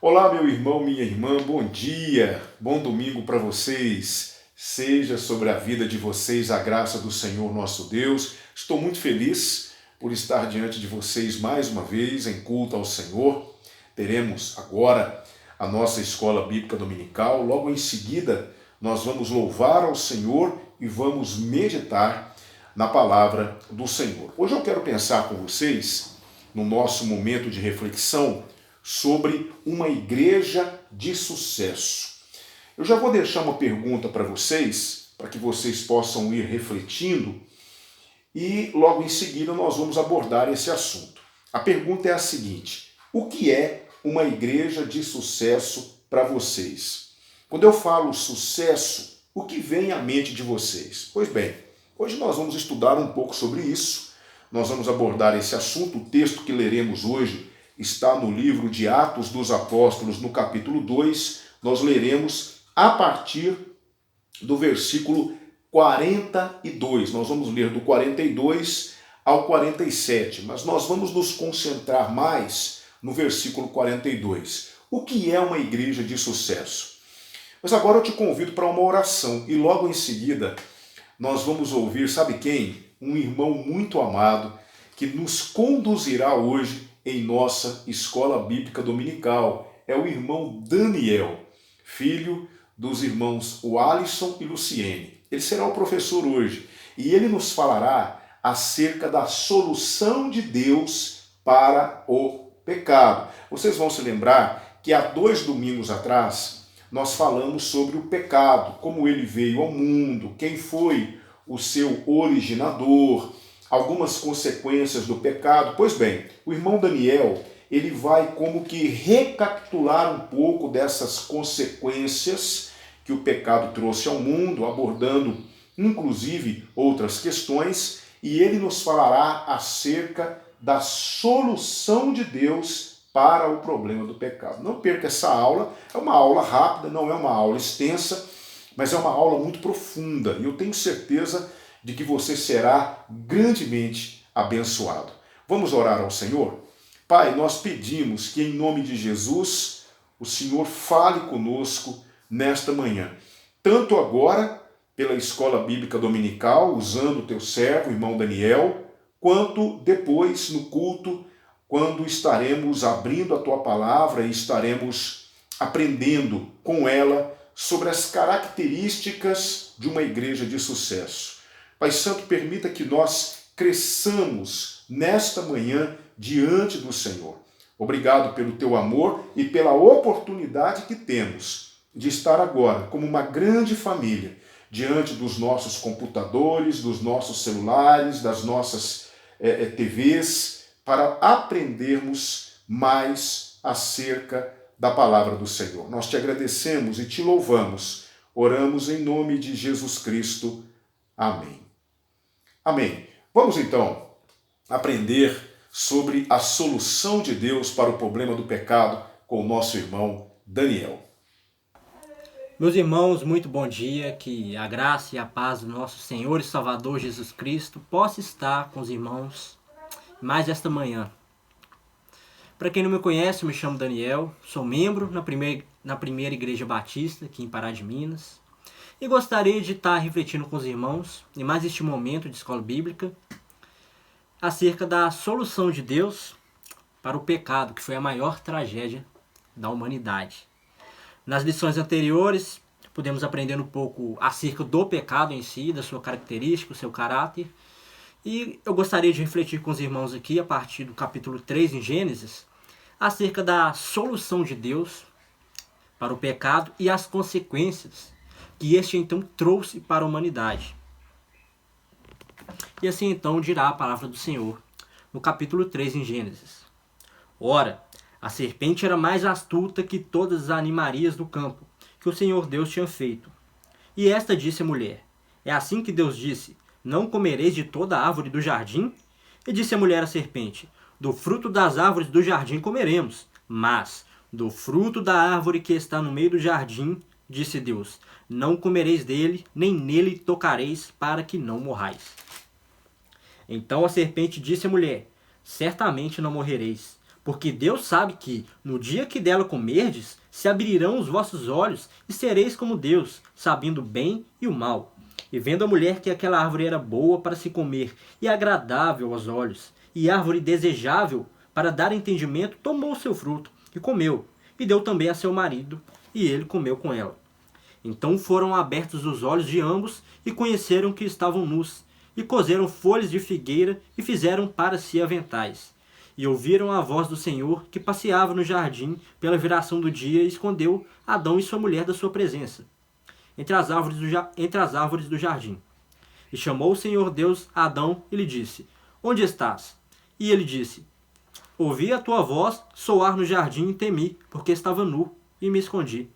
Olá, meu irmão, minha irmã, bom dia, bom domingo para vocês. Seja sobre a vida de vocês a graça do Senhor nosso Deus. Estou muito feliz por estar diante de vocês mais uma vez em culto ao Senhor. Teremos agora a nossa escola bíblica dominical. Logo em seguida, nós vamos louvar ao Senhor e vamos meditar na palavra do Senhor. Hoje eu quero pensar com vocês, no nosso momento de reflexão, sobre uma igreja de sucesso. Eu já vou deixar uma pergunta para vocês, para que vocês possam ir refletindo, e logo em seguida nós vamos abordar esse assunto. A pergunta é a seguinte: o que é uma igreja de sucesso para vocês? Quando eu falo sucesso, o que vem à mente de vocês? Pois bem, hoje nós vamos estudar um pouco sobre isso, nós vamos abordar esse assunto. O texto que leremos hoje está no livro de Atos dos Apóstolos, no capítulo 2, nós leremos a partir do versículo 42. Nós vamos ler do 42 ao 47, mas nós vamos nos concentrar mais no versículo 42. O que é uma igreja de sucesso? Mas agora eu te convido para uma oração e logo em seguida nós vamos ouvir, sabe quem? Um irmão muito amado que nos conduzirá hoje em nossa escola bíblica dominical. É o irmão Daniel, filho dos irmãos Alisson e Luciene. Ele será o professor hoje e ele nos falará acerca da solução de Deus para o pecado. Vocês vão se lembrar que há 2 domingos atrás nós falamos sobre o pecado, como ele veio ao mundo, quem foi o seu originador, algumas consequências do pecado. Pois bem, o irmão Daniel, ele vai como que recapitular um pouco dessas consequências que o pecado trouxe ao mundo, abordando inclusive outras questões, e ele nos falará acerca da solução de Deus para o problema do pecado. Não perca essa aula, é uma aula rápida, não é uma aula extensa, mas é uma aula muito profunda, e eu tenho certeza de que você será grandemente abençoado. Vamos orar ao Senhor? Pai, nós pedimos que em nome de Jesus o Senhor fale conosco nesta manhã, tanto agora pela escola bíblica dominical, usando o teu servo, irmão Daniel, quanto depois no culto, quando estaremos abrindo a tua palavra e estaremos aprendendo com ela sobre as características de uma igreja de sucesso. Pai Santo, permita que nós cresçamos nesta manhã diante do Senhor. Obrigado pelo teu amor e pela oportunidade que temos de estar agora como uma grande família diante dos nossos computadores, dos nossos celulares, das nossas TVs, para aprendermos mais acerca da palavra do Senhor. Nós te agradecemos e te louvamos. Oramos em nome de Jesus Cristo. Amém. Amém. Vamos então aprender sobre a solução de Deus para o problema do pecado com o nosso irmão Daniel. Meus irmãos, muito bom dia, que a graça e a paz do nosso Senhor e Salvador Jesus Cristo possa estar com os irmãos mais esta manhã. Para quem não me conhece, eu me chamo Daniel, sou membro na primeira Igreja Batista, aqui em Pará de Minas, e gostaria de estar refletindo com os irmãos, em mais este momento de escola bíblica, acerca da solução de Deus para o pecado, que foi a maior tragédia da humanidade. Nas lições anteriores, pudemos aprender um pouco acerca do pecado em si, da sua característica, o seu caráter. E eu gostaria de refletir com os irmãos aqui, a partir do capítulo 3 em Gênesis, acerca da solução de Deus para o pecado e as consequências que este então trouxe para a humanidade. E assim então dirá a palavra do Senhor, no capítulo 3 em Gênesis. Ora, a serpente era mais astuta que todas as animarias do campo, que o Senhor Deus tinha feito. E esta disse à mulher: é assim que Deus disse: não comereis de toda a árvore do jardim? E disse a mulher à serpente: do fruto das árvores do jardim comeremos, mas do fruto da árvore que está no meio do jardim, disse Deus, não comereis dele, nem nele tocareis, para que não morrais. Então a serpente disse à mulher: certamente não morrereis, Porque Deus sabe que, no dia que dela comerdes, se abrirão os vossos olhos e sereis como Deus, sabendo o bem e o mal. E vendo a mulher que aquela árvore era boa para se comer e agradável aos olhos, e árvore desejável para dar entendimento, tomou o seu fruto e comeu, e deu também a seu marido, e ele comeu com ela. Então foram abertos os olhos de ambos e conheceram que estavam nus, e coseram folhas de figueira e fizeram para si aventais. E ouviram a voz do Senhor que passeava no jardim pela viração do dia e escondeu Adão e sua mulher da sua presença, entre as árvores do jardim. E chamou o Senhor Deus a Adão e lhe disse: Onde estás? E ele disse: Ouvi a tua voz soar no jardim e temi, porque estava nu, e me escondi.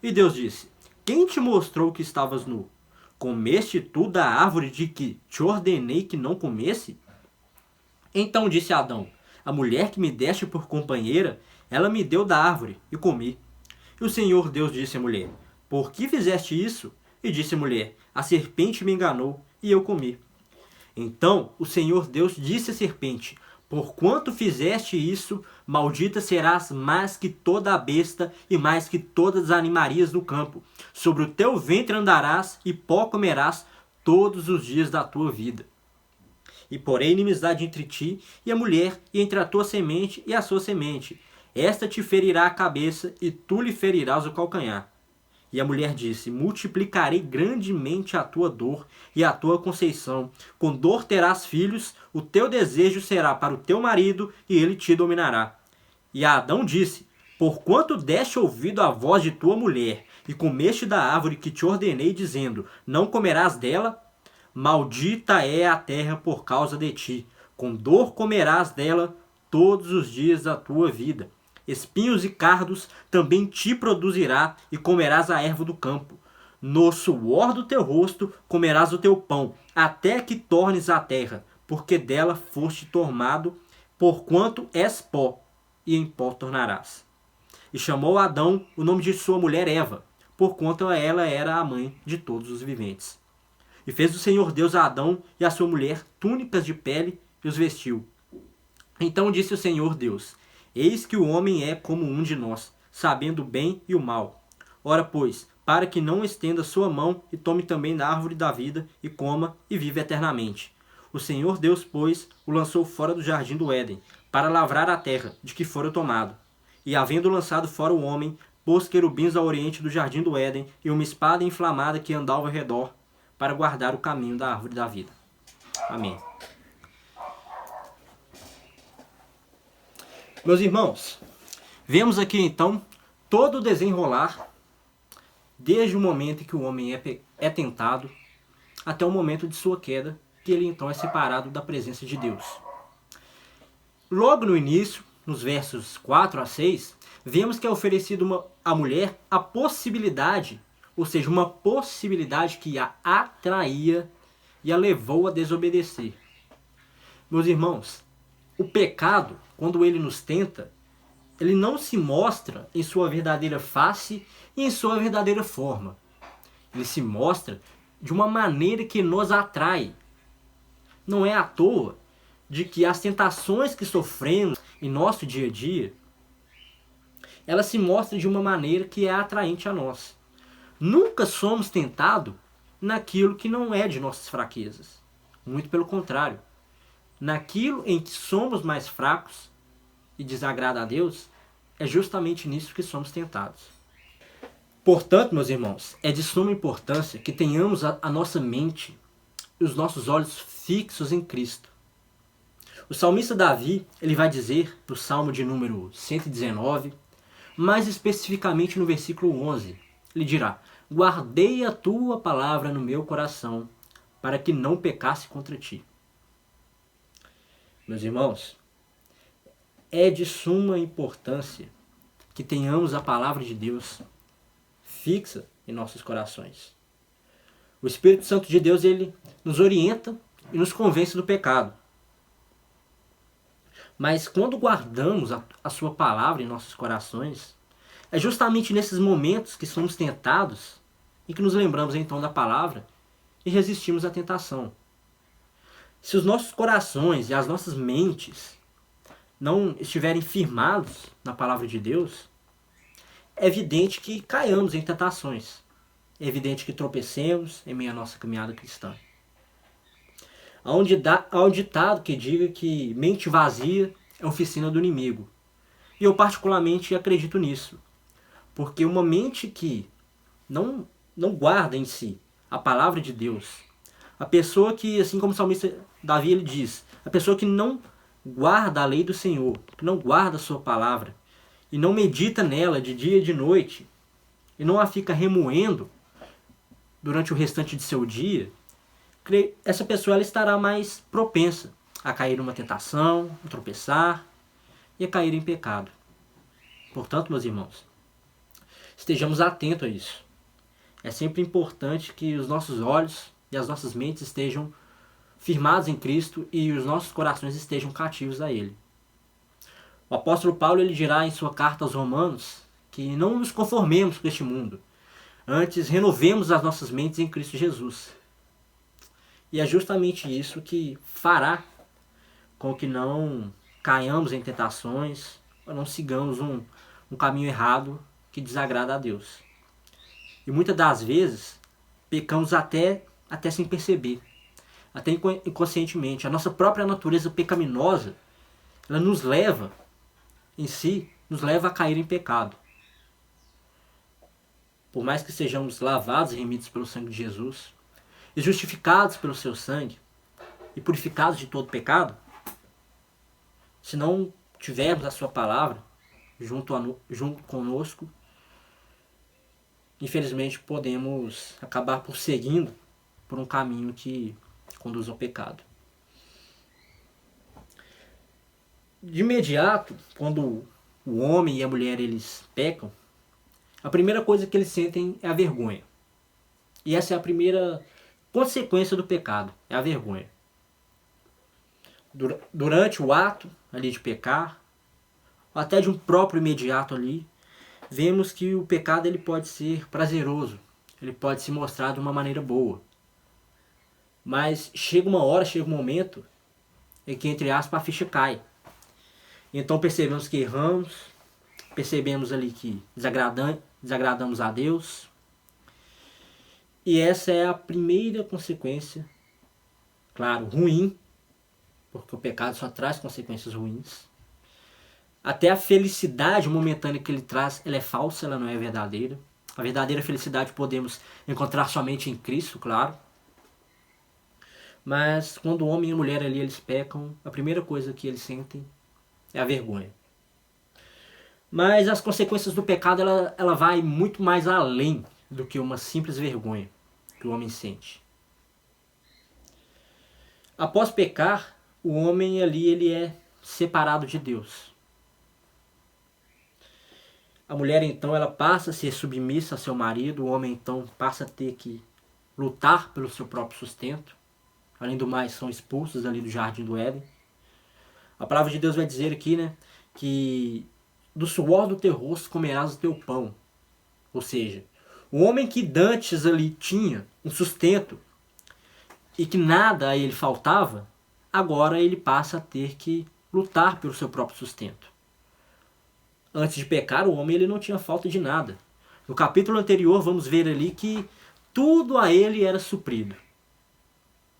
E Deus disse: Quem te mostrou que estavas nu? Comeste tu da árvore de que te ordenei que não comesse? Então disse Adão: A mulher que me deste por companheira, ela me deu da árvore, e comi. E o Senhor Deus disse à mulher: Por que fizeste isso? E disse a mulher: A serpente me enganou, e eu comi. Então o Senhor Deus disse à serpente: Porquanto fizeste isso, maldita serás mais que toda a besta e mais que todas as animarias do campo. Sobre o teu ventre andarás e pó comerás todos os dias da tua vida. E porém inimizade entre ti e a mulher, e entre a tua semente e a sua semente. Esta te ferirá a cabeça, e tu lhe ferirás o calcanhar. E a mulher disse: Multiplicarei grandemente a tua dor e a tua conceição. Com dor terás filhos, o teu desejo será para o teu marido, e ele te dominará. E Adão disse: Porquanto deste ouvido à voz de tua mulher, e comeste da árvore que te ordenei, dizendo: Não comerás dela, maldita é a terra por causa de ti. Com dor comerás dela todos os dias da tua vida. Espinhos e cardos também te produzirá, e comerás a erva do campo. No suor do teu rosto comerás o teu pão, até que tornes a terra, porque dela foste tomado, porquanto és pó, e em pó tornarás. E chamou Adão o nome de sua mulher Eva, porquanto ela era a mãe de todos os viventes. E fez o Senhor Deus a Adão e a sua mulher túnicas de pele, e os vestiu. Então disse o Senhor Deus: Eis que o homem é como um de nós, sabendo o bem e o mal. Ora, pois, para que não estenda sua mão e tome também da árvore da vida, e coma, e vive eternamente. O Senhor Deus, pois, o lançou fora do jardim do Éden, para lavrar a terra, de que fora tomado. E havendo lançado fora o homem, pôs querubins ao oriente do jardim do Éden, e uma espada inflamada que andava ao redor, para guardar o caminho da árvore da vida. Amém. Meus irmãos, vemos aqui então todo o desenrolar, desde o momento em que o homem é tentado, até o momento de sua queda, que ele então é separado da presença de Deus. Logo no início, nos versos 4 a 6, vemos que é oferecido à mulher a possibilidade, ou seja, uma possibilidade que a atraía e a levou a desobedecer. Meus irmãos, o pecado, quando ele nos tenta, ele não se mostra em sua verdadeira face e em sua verdadeira forma. Ele se mostra de uma maneira que nos atrai. Não é à toa de que as tentações que sofremos em nosso dia a dia, elas se mostram de uma maneira que é atraente a nós. Nunca somos tentados naquilo que não é de nossas fraquezas. Muito pelo contrário. Naquilo em que somos mais fracos e desagrada a Deus, é justamente nisso que somos tentados. Portanto, meus irmãos, é de suma importância que tenhamos a nossa mente e os nossos olhos fixos em Cristo. O salmista Davi, ele vai dizer, no Salmo de número 119, mais especificamente no versículo 11, ele dirá: Guardei a tua palavra no meu coração, para que não pecasse contra ti. Meus irmãos, é de suma importância que tenhamos a palavra de Deus fixa em nossos corações. O Espírito Santo de Deus, ele nos orienta e nos convence do pecado. Mas quando guardamos a sua palavra em nossos corações, é justamente nesses momentos que somos tentados e que nos lembramos então da palavra e resistimos à tentação. Se os nossos corações e as nossas mentes não estiverem firmados na palavra de Deus, é evidente que caiamos em tentações. É evidente que tropecemos em meio à nossa caminhada cristã. Há um ditado que diga que mente vazia é oficina do inimigo. E eu particularmente acredito nisso. Porque uma mente que não guarda em si a palavra de Deus, a pessoa que, assim como o salmista Davi ele diz, a pessoa que não guarda a lei do Senhor, que não guarda a sua palavra, e não medita nela de dia e de noite, e não a fica remoendo durante o restante de seu dia, essa pessoa ela estará mais propensa a cair numa tentação, a tropeçar e a cair em pecado. Portanto, meus irmãos, estejamos atentos a isso. É sempre importante que os nossos olhos e as nossas mentes estejam firmados em Cristo e os nossos corações estejam cativos a Ele. O apóstolo Paulo ele dirá em sua carta aos Romanos que não nos conformemos com este mundo, antes renovemos as nossas mentes em Cristo Jesus. E é justamente isso que fará com que não caiamos em tentações, ou não sigamos um caminho errado que desagrada a Deus. E muitas das vezes pecamos até sem perceber, até inconscientemente. A nossa própria natureza pecaminosa, ela nos leva a cair em pecado. Por mais que sejamos lavados e remidos pelo sangue de Jesus, e justificados pelo seu sangue, e purificados de todo pecado, se não tivermos a sua palavra junto conosco, infelizmente podemos acabar prosseguindo por um caminho que conduz ao pecado. De imediato, quando o homem e a mulher eles pecam, a primeira coisa que eles sentem é a vergonha. E essa é a primeira consequência do pecado, é a vergonha. Durante o ato ali de pecar, ou até de um próprio imediato ali, vemos que o pecado ele pode ser prazeroso, ele pode se mostrar de uma maneira boa. Mas chega um momento em que, entre aspas, a ficha cai. Então percebemos que erramos, percebemos ali que desagradamos a Deus. E essa é a primeira consequência, claro, ruim, porque o pecado só traz consequências ruins. Até a felicidade momentânea que ele traz, ela é falsa, ela não é verdadeira. A verdadeira felicidade podemos encontrar somente em Cristo, claro. Mas quando o homem e a mulher ali eles pecam, a primeira coisa que eles sentem é a vergonha. Mas as consequências do pecado, ela vai muito mais além do que uma simples vergonha que o homem sente. Após pecar, o homem ali ele é separado de Deus. A mulher então ela passa a ser submissa a seu marido, o homem então passa a ter que lutar pelo seu próprio sustento. Além do mais, são expulsos ali do jardim do Éden. A palavra de Deus vai dizer aqui, né, que do suor do teu rosto comerás o teu pão. Ou seja, o homem que dantes ali tinha um sustento e que nada a ele faltava, agora ele passa a ter que lutar pelo seu próprio sustento. Antes de pecar, o homem ele não tinha falta de nada. No capítulo anterior, vamos ver ali que tudo a ele era suprido.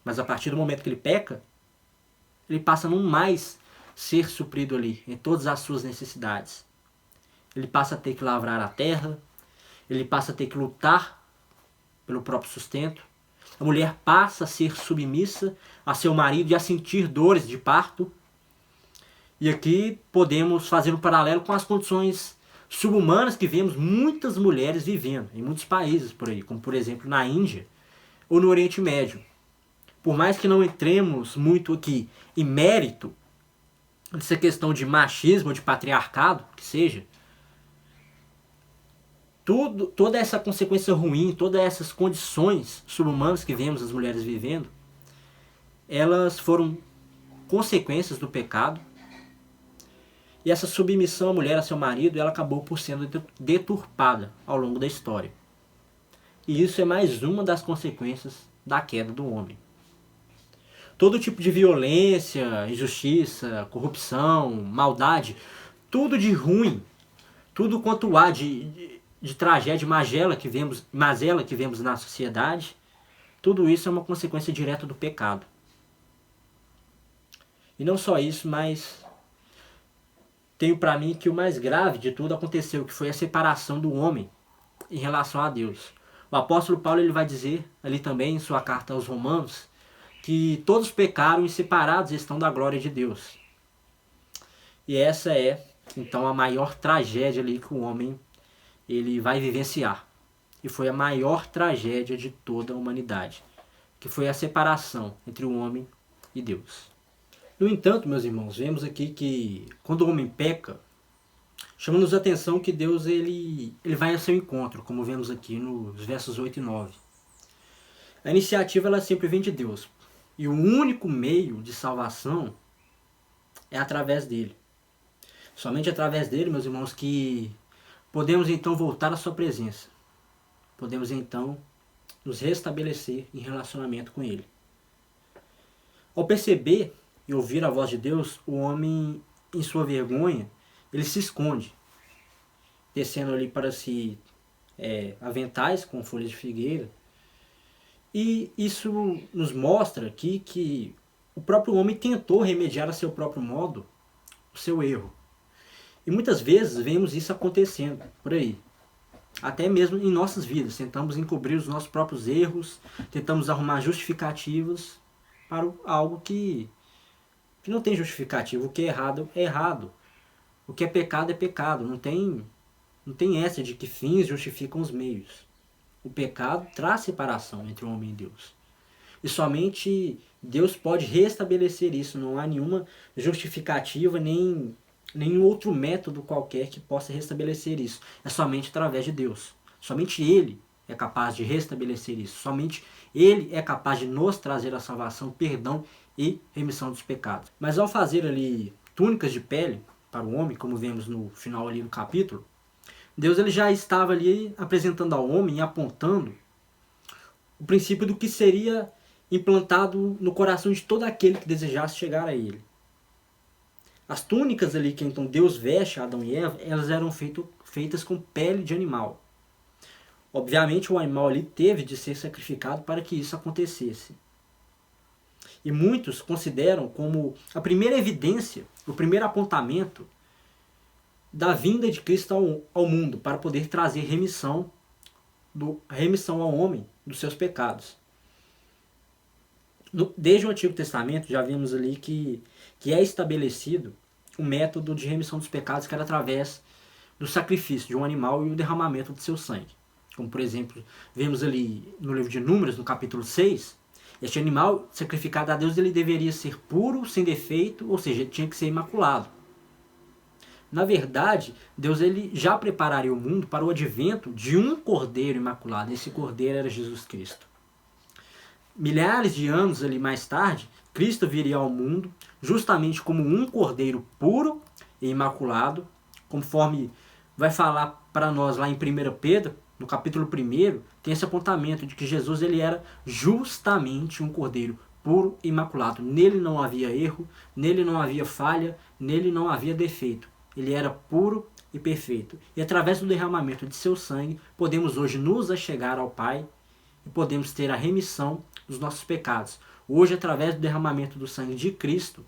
Mas a partir do momento que ele peca, ele passa a não mais ser suprido ali em todas as suas necessidades. Ele passa a ter que lavrar a terra, ele passa a ter que lutar pelo próprio sustento. A mulher passa a ser submissa a seu marido e a sentir dores de parto. E aqui podemos fazer um paralelo com as condições subhumanas que vemos muitas mulheres vivendo em muitos países por aí, como por exemplo na Índia ou no Oriente Médio. Por mais que não entremos muito aqui em mérito dessa questão de machismo ou de patriarcado, que seja, toda essa consequência ruim, todas essas condições subhumanas que vemos as mulheres vivendo, elas foram consequências do pecado. E essa submissão à mulher, a seu marido, ela acabou por sendo deturpada ao longo da história. E isso é mais uma das consequências da queda do homem. todo tipo de violência, injustiça, corrupção, maldade, tudo de ruim, tudo quanto há de tragédia, mazela que vemos na sociedade, tudo isso é uma consequência direta do pecado. E não só isso, mas tenho para mim que o mais grave de tudo aconteceu, que foi a separação do homem em relação a Deus. O apóstolo Paulo ele vai dizer ali também em sua carta aos Romanos que todos pecaram e separados estão da glória de Deus. E essa é, então, a maior tragédia ali que o homem ele vai vivenciar. E foi a maior tragédia de toda a humanidade, que foi a separação entre o homem e Deus. No entanto, meus irmãos, vemos aqui que quando o homem peca, chama-nos a atenção que Deus ele vai ao seu encontro, como vemos aqui nos versos 8 e 9. A iniciativa ela sempre vem de Deus. E o único meio de salvação é através dele. Somente através dele, meus irmãos, que podemos então voltar à sua presença. Podemos então nos restabelecer em relacionamento com ele. Ao perceber e ouvir a voz de Deus, o homem, em sua vergonha, ele se esconde, descendo ali para si aventais com folhas de figueira. E isso nos mostra aqui que o próprio homem tentou remediar a seu próprio modo o seu erro. E muitas vezes vemos isso acontecendo por aí. Até mesmo em nossas vidas. Tentamos encobrir os nossos próprios erros, tentamos arrumar justificativas para algo que não tem justificativo. O que é errado. O que é pecado é pecado. Não tem essa de que fins justificam os meios. O pecado traz separação entre o homem e Deus. E somente Deus pode restabelecer isso. Não há nenhuma justificativa, nem nenhum outro método qualquer que possa restabelecer isso. É somente através de Deus. Somente Ele é capaz de restabelecer isso. Somente Ele é capaz de nos trazer a salvação, perdão e remissão dos pecados. Mas ao fazer ali túnicas de pele para o homem, como vemos no final ali do capítulo, Deus ele já estava ali apresentando ao homem e apontando o princípio do que seria implantado no coração de todo aquele que desejasse chegar a ele. As túnicas ali que então Deus veste a Adão e Eva, elas eram feitas com pele de animal. Obviamente o animal ali teve de ser sacrificado para que isso acontecesse. E muitos consideram como a primeira evidência, o primeiro apontamento da vinda de Cristo ao mundo, para poder trazer remissão ao homem dos seus pecados. Desde o Antigo Testamento já vimos ali que é estabelecido o método de remissão dos pecados, que era através do sacrifício de um animal e o derramamento de seu sangue. Como, por exemplo, vemos ali no livro de Números, no capítulo 6, este animal sacrificado a Deus ele deveria ser puro, sem defeito, ou seja, ele tinha que ser imaculado. Na verdade, Deus ele já prepararia o mundo para o advento de um cordeiro imaculado. Esse cordeiro era Jesus Cristo. Milhares de anos ali mais tarde, Cristo viria ao mundo justamente como um cordeiro puro e imaculado, conforme vai falar para nós lá em 1 Pedro, no capítulo 1, tem esse apontamento de que Jesus ele era justamente um cordeiro puro e imaculado. Nele não havia erro, nele não havia falha, nele não havia defeito. Ele era puro e perfeito. E através do derramamento de seu sangue, podemos hoje nos achegar ao Pai e podemos ter a remissão dos nossos pecados. Hoje, através do derramamento do sangue de Cristo,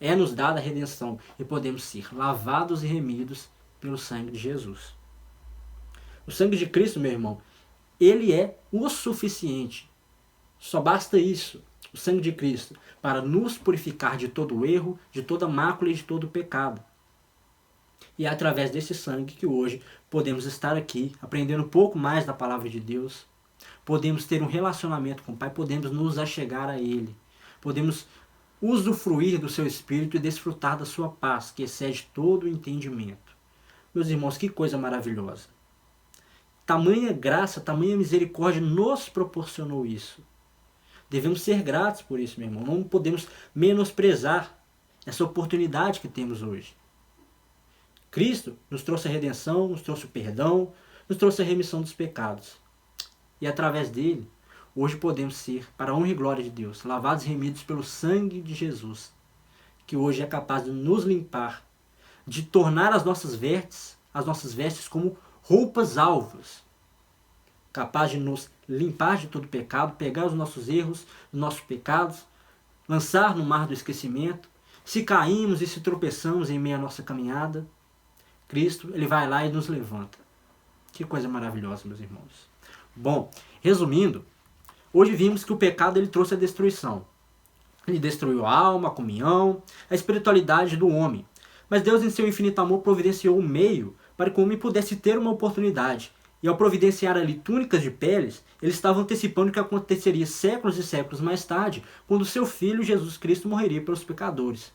é-nos dada a redenção e podemos ser lavados e remidos pelo sangue de Jesus. O sangue de Cristo, meu irmão, ele é o suficiente. Só basta isso, o sangue de Cristo, para nos purificar de todo o erro, de toda mácula e de todo o pecado. E é através desse sangue que hoje podemos estar aqui, aprendendo um pouco mais da palavra de Deus, podemos ter um relacionamento com o Pai, podemos nos achegar a Ele, podemos usufruir do seu Espírito e desfrutar da sua paz, que excede todo o entendimento. Meus irmãos, que coisa maravilhosa! Tamanha graça, tamanha misericórdia nos proporcionou isso. Devemos ser gratos por isso, meu irmão. Não podemos menosprezar essa oportunidade que temos hoje. Cristo nos trouxe a redenção, nos trouxe o perdão, nos trouxe a remissão dos pecados. E através dele, hoje podemos ser, para a honra e glória de Deus, lavados e remidos pelo sangue de Jesus, que hoje é capaz de nos limpar, de tornar as nossas vestes como roupas alvas, capaz de nos limpar de todo pecado, pegar os nossos erros, os nossos pecados, lançar no mar do esquecimento. Se caímos e se tropeçamos em meio à nossa caminhada, Cristo, ele vai lá e nos levanta. Que coisa maravilhosa, meus irmãos. Bom, resumindo, hoje vimos que o pecado ele trouxe a destruição. Ele destruiu a alma, a comunhão, a espiritualidade do homem. Mas Deus, em seu infinito amor, providenciou um meio para que o homem pudesse ter uma oportunidade. E ao providenciar ali túnicas de peles, ele estava antecipando o que aconteceria séculos e séculos mais tarde, quando seu Filho Jesus Cristo morreria pelos pecadores.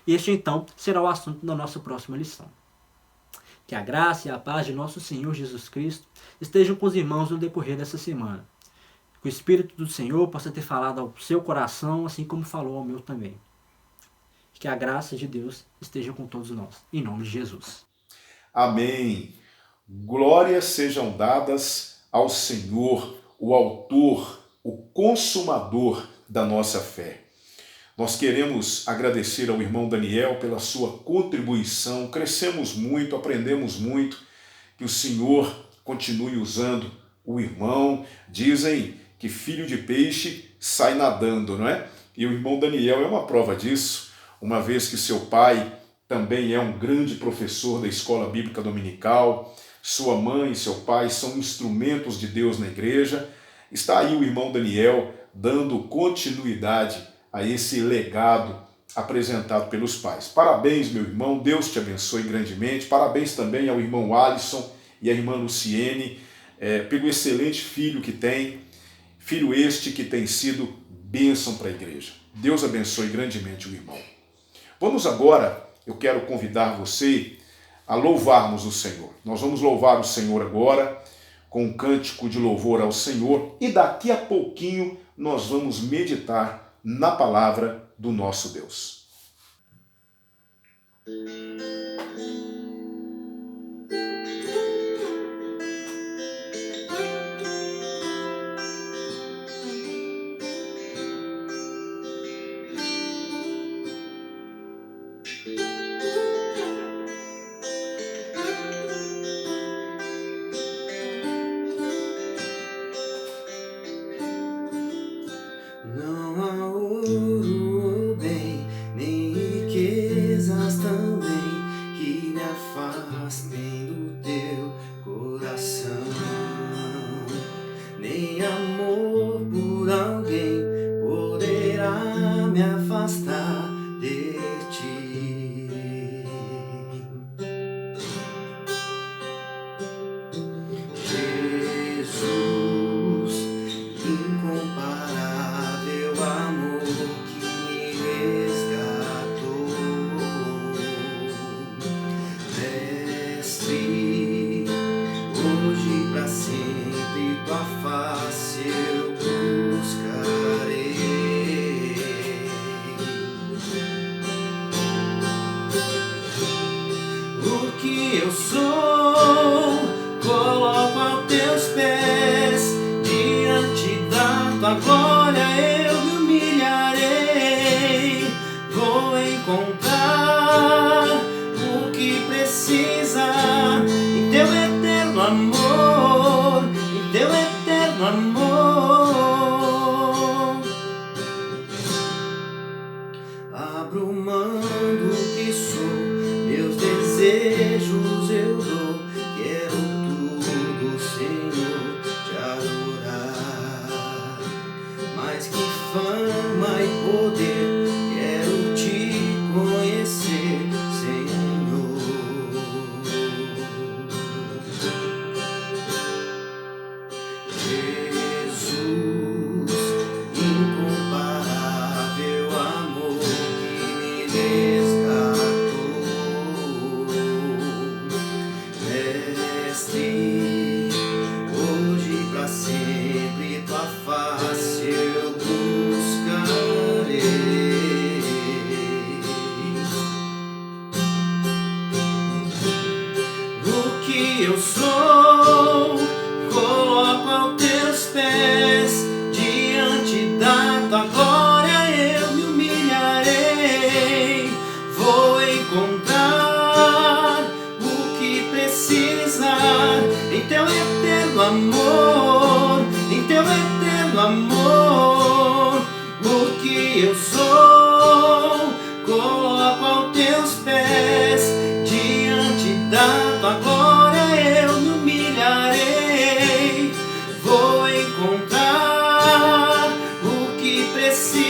E este então será o assunto da nossa próxima lição. Que a graça e a paz de nosso Senhor Jesus Cristo estejam com os irmãos no decorrer dessa semana. Que o Espírito do Senhor possa ter falado ao seu coração, assim como falou ao meu também. Que a graça de Deus esteja com todos nós. Em nome de Jesus. Amém. Glórias sejam dadas ao Senhor, o autor, o consumador da nossa fé. Nós queremos agradecer ao irmão Daniel pela sua contribuição. Crescemos muito, aprendemos muito. Que o Senhor continue usando o irmão. Dizem que filho de peixe sai nadando, não é? E o irmão Daniel é uma prova disso, uma vez que seu pai também é um grande professor da escola bíblica dominical, sua mãe e seu pai são instrumentos de Deus na igreja. Está aí o irmão Daniel dando continuidade a esse legado apresentado pelos pais. Parabéns, meu irmão, Deus te abençoe grandemente. Parabéns também ao irmão Alisson e à irmã Luciene, pelo excelente filho que tem, filho este que tem sido bênção para a igreja. Deus abençoe grandemente o irmão. Vamos agora, eu quero convidar você a louvarmos o Senhor. Nós vamos louvar o Senhor agora com um cântico de louvor ao Senhor e daqui a pouquinho nós vamos meditar na palavra do nosso Deus.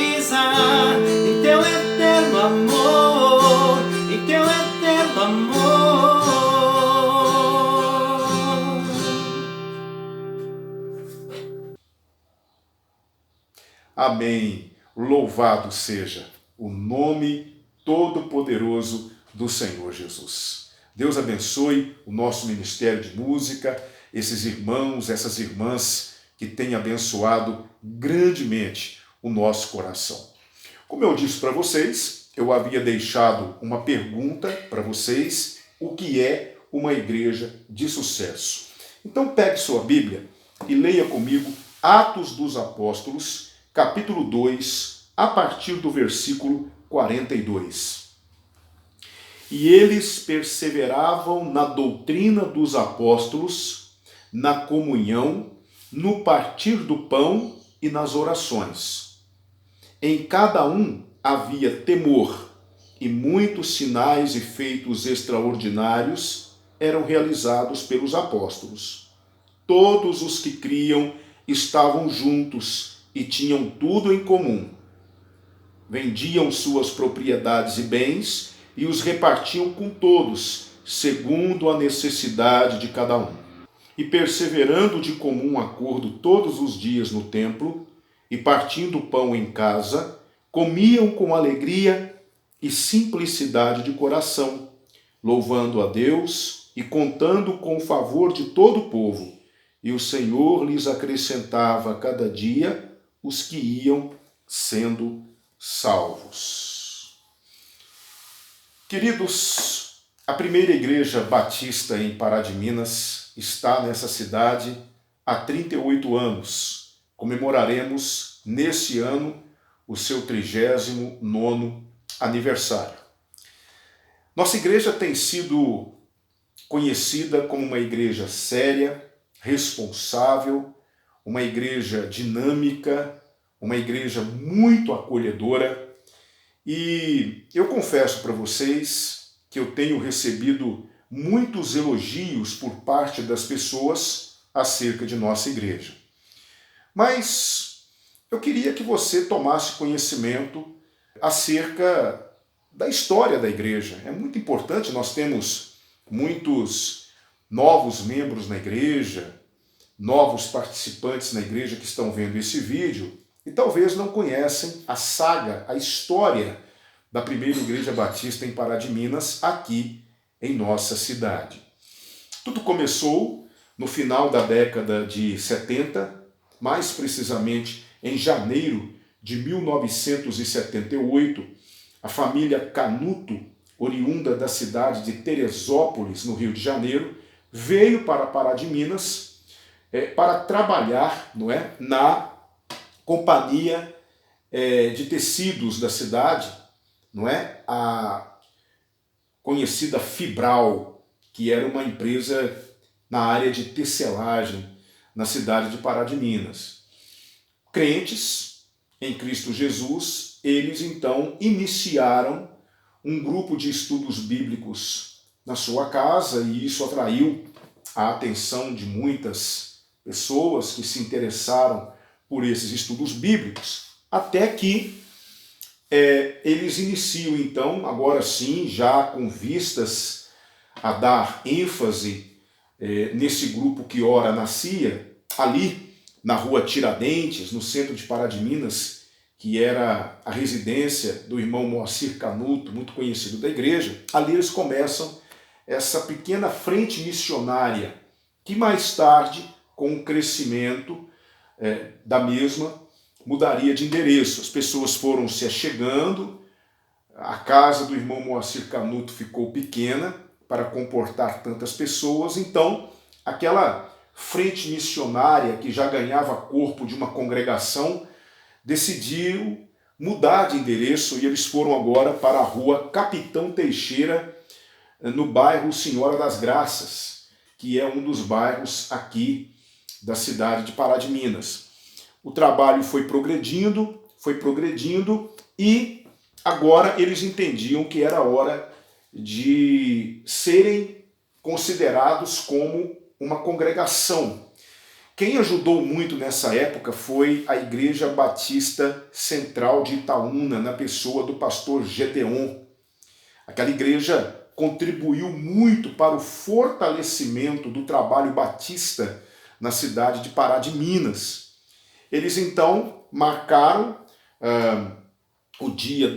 realiza em teu eterno amor, em teu eterno amor. Amém. Louvado seja o nome todo-poderoso do Senhor Jesus. Deus abençoe o nosso ministério de música, esses irmãos, essas irmãs que têm abençoado grandemente o nosso coração. Como eu disse para vocês, eu havia deixado uma pergunta para vocês: o que é uma igreja de sucesso? Então pegue sua Bíblia e leia comigo Atos dos Apóstolos, capítulo 2, a partir do versículo 42. E eles perseveravam na doutrina dos apóstolos, na comunhão, no partir do pão e nas orações. Em cada um havia temor, e muitos sinais e feitos extraordinários eram realizados pelos apóstolos. Todos os que criam estavam juntos e tinham tudo em comum. Vendiam suas propriedades e bens e os repartiam com todos, segundo a necessidade de cada um. E perseverando de comum acordo todos os dias no templo, e partindo o pão em casa, comiam com alegria e simplicidade de coração, louvando a Deus e contando com o favor de todo o povo. E o Senhor lhes acrescentava cada dia os que iam sendo salvos. Queridos, a primeira igreja batista em Pará de Minas está nessa cidade há 38 anos. Comemoraremos nesse ano o seu 39º aniversário. Nossa igreja tem sido conhecida como uma igreja séria, responsável, uma igreja dinâmica, uma igreja muito acolhedora. E eu confesso para vocês que eu tenho recebido muitos elogios por parte das pessoas acerca de nossa igreja. Mas eu queria que você tomasse conhecimento acerca da história da igreja. É muito importante, nós temos muitos novos membros na igreja, novos participantes na igreja que estão vendo esse vídeo e talvez não conhecem a saga, a história da primeira igreja batista em Pará de Minas, aqui em nossa cidade. Tudo começou no final da década de 70, mais precisamente em janeiro de 1978, a família Canuto, oriunda da cidade de Teresópolis, no Rio de Janeiro, veio para Pará de Minas para trabalhar, não é, na companhia de tecidos da cidade, não é, a conhecida Fibral, que era uma empresa na área de tecelagem na cidade de Pará de Minas. Crentes em Cristo Jesus, eles então iniciaram um grupo de estudos bíblicos na sua casa e isso atraiu a atenção de muitas pessoas que se interessaram por esses estudos bíblicos, até que eles iniciam então, agora sim, já com vistas a dar ênfase nesse grupo que ora nascia, ali na rua Tiradentes, no centro de Pará de Minas, que era a residência do irmão Moacir Canuto, muito conhecido da igreja. Ali eles começam essa pequena frente missionária, que mais tarde, com o crescimento da mesma, mudaria de endereço. As pessoas foram se achegando, a casa do irmão Moacir Canuto ficou pequena para comportar tantas pessoas, então aquela frente missionária que já ganhava corpo de uma congregação decidiu mudar de endereço e eles foram agora para a rua Capitão Teixeira, no bairro Senhora das Graças, que é um dos bairros aqui da cidade de Pará de Minas. O trabalho foi progredindo e agora eles entendiam que era hora de serem considerados como uma congregação. Quem ajudou muito nessa época foi a Igreja Batista Central de Itaúna, na pessoa do pastor Gedeon. Aquela igreja contribuiu muito para o fortalecimento do trabalho batista na cidade de Pará de Minas. Eles então marcaram o dia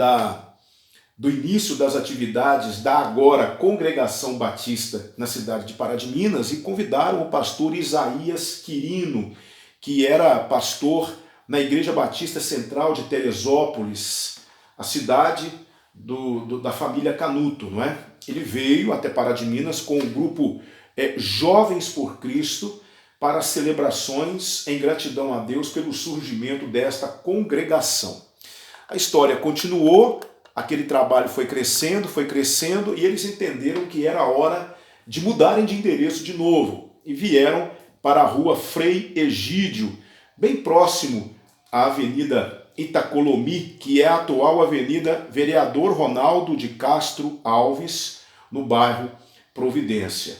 do início das atividades da agora Congregação Batista na cidade de Pará de Minas e convidaram o pastor Isaías Quirino, que era pastor na Igreja Batista Central de Teresópolis, a cidade da família Canuto, não é? Ele veio até Pará de Minas com o grupo Jovens por Cristo para celebrações em gratidão a Deus pelo surgimento desta congregação. A história continuou, aquele trabalho foi crescendo e eles entenderam que era hora de mudarem de endereço de novo e vieram para a rua Frei Egídio, bem próximo à Avenida Itacolomi, que é a atual Avenida Vereador Ronaldo de Castro Alves, no bairro Providência.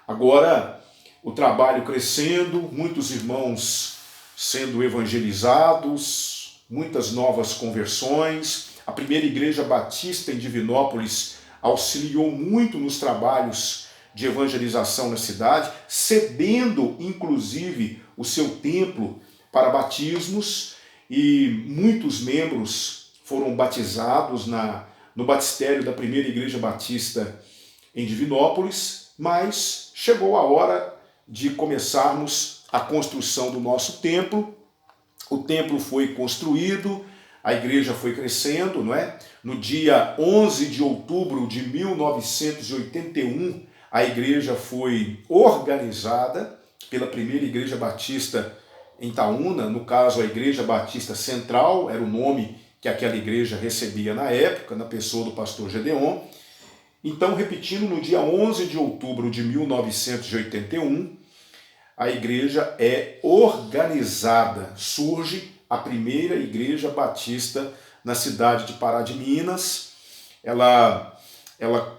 Agora, o trabalho crescendo, muitos irmãos sendo evangelizados, muitas novas conversões. A primeira igreja batista em Divinópolis auxiliou muito nos trabalhos de evangelização na cidade, cedendo inclusive o seu templo para batismos, e muitos membros foram batizados no batistério da primeira igreja batista em Divinópolis, mas chegou a hora de começarmos a construção do nosso templo. O templo foi construído, a igreja foi crescendo, não é? No dia 11 de outubro de 1981, a igreja foi organizada pela primeira igreja batista em Itaúna, no caso a Igreja Batista Central, era o nome que aquela igreja recebia na época, na pessoa do pastor Gedeon. Então, repetindo, no dia 11 de outubro de 1981, a igreja é organizada, surge a primeira igreja batista na cidade de Pará de Minas. Ela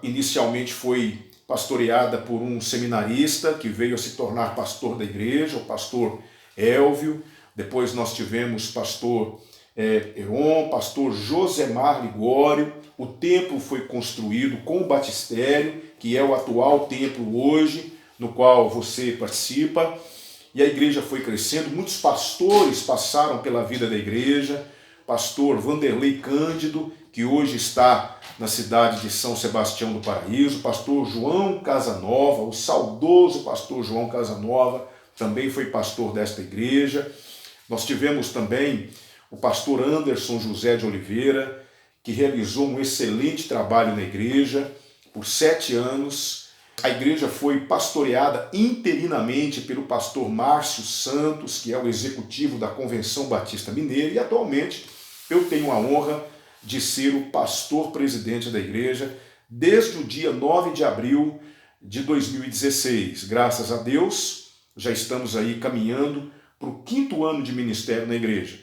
inicialmente foi pastoreada por um seminarista que veio a se tornar pastor da igreja, o pastor Elvio. Depois nós tivemos pastor Heron, pastor Josemar Ligório. O templo foi construído com o batistério, que é o atual templo hoje, no qual você participa. E a igreja foi crescendo, muitos pastores passaram pela vida da igreja. Pastor Vanderlei Cândido, que hoje está na cidade de São Sebastião do Paraíso. Pastor João Casanova, o saudoso pastor João Casanova, também foi pastor desta igreja. Nós tivemos também o pastor Anderson José de Oliveira, que realizou um excelente trabalho na igreja por 7 anos. A igreja foi pastoreada interinamente pelo pastor Márcio Santos, que é o executivo da Convenção Batista Mineira, e atualmente eu tenho a honra de ser o pastor presidente da igreja desde o dia 9 de abril de 2016. Graças a Deus, já estamos aí caminhando para o 5º ano de ministério na igreja.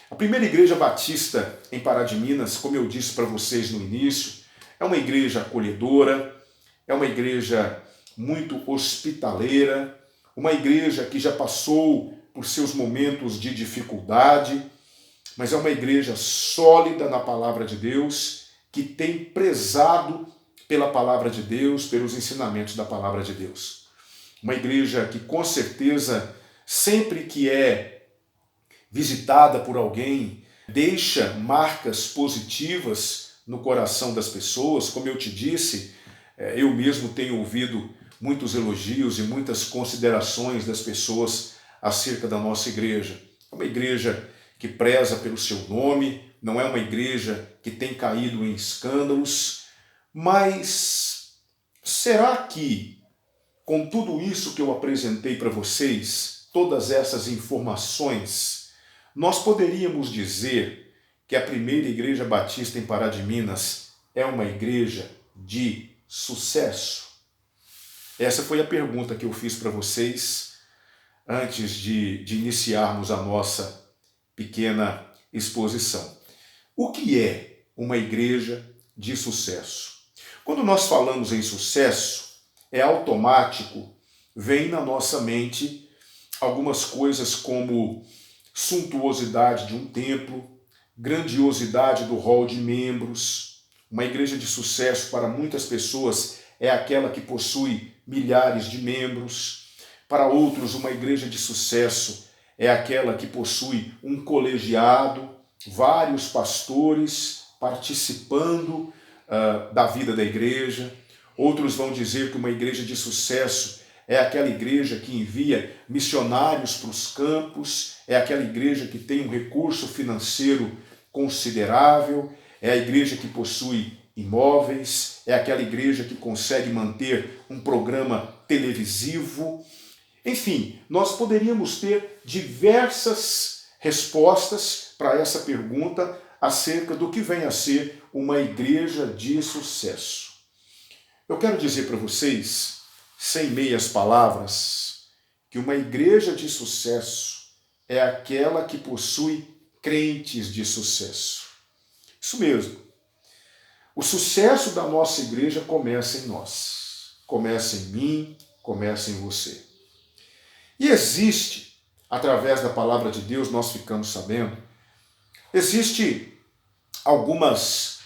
A primeira igreja batista em Pará de Minas, como eu disse para vocês no início, é uma igreja acolhedora, é uma igreja muito hospitaleira, uma igreja que já passou por seus momentos de dificuldade, mas é uma igreja sólida na palavra de Deus, que tem prezado pela palavra de Deus, pelos ensinamentos da palavra de Deus. Uma igreja que, com certeza, sempre que é visitada por alguém, deixa marcas positivas no coração das pessoas. Como eu te disse, eu mesmo tenho ouvido muitos elogios e muitas considerações das pessoas acerca da nossa igreja. É uma igreja que preza pelo seu nome, não é uma igreja que tem caído em escândalos, mas será que, com tudo isso que eu apresentei para vocês, todas essas informações, nós poderíamos dizer que a primeira igreja batista em Pará de Minas é uma igreja de sucesso? Essa foi a pergunta que eu fiz para vocês antes de iniciarmos a nossa pequena exposição. O que é uma igreja de sucesso? Quando nós falamos em sucesso, é automático, vem na nossa mente algumas coisas como suntuosidade de um templo, grandiosidade do rol de membros. Uma igreja de sucesso para muitas pessoas é aquela que possui milhares de membros. Para outros, uma igreja de sucesso é aquela que possui um colegiado, vários pastores participando da vida da igreja. Outros vão dizer que uma igreja de sucesso é aquela igreja que envia missionários para os campos, é aquela igreja que tem um recurso financeiro considerável, é a igreja que possui imóveis, é aquela igreja que consegue manter um programa televisivo. Enfim, nós poderíamos ter diversas respostas para essa pergunta acerca do que vem a ser uma igreja de sucesso. Eu quero dizer para vocês, sem meias palavras, que uma igreja de sucesso é aquela que possui crentes de sucesso. Isso mesmo. O sucesso da nossa igreja começa em nós. Começa em mim, começa em você. E existe, através da palavra de Deus, nós ficamos sabendo, existe algumas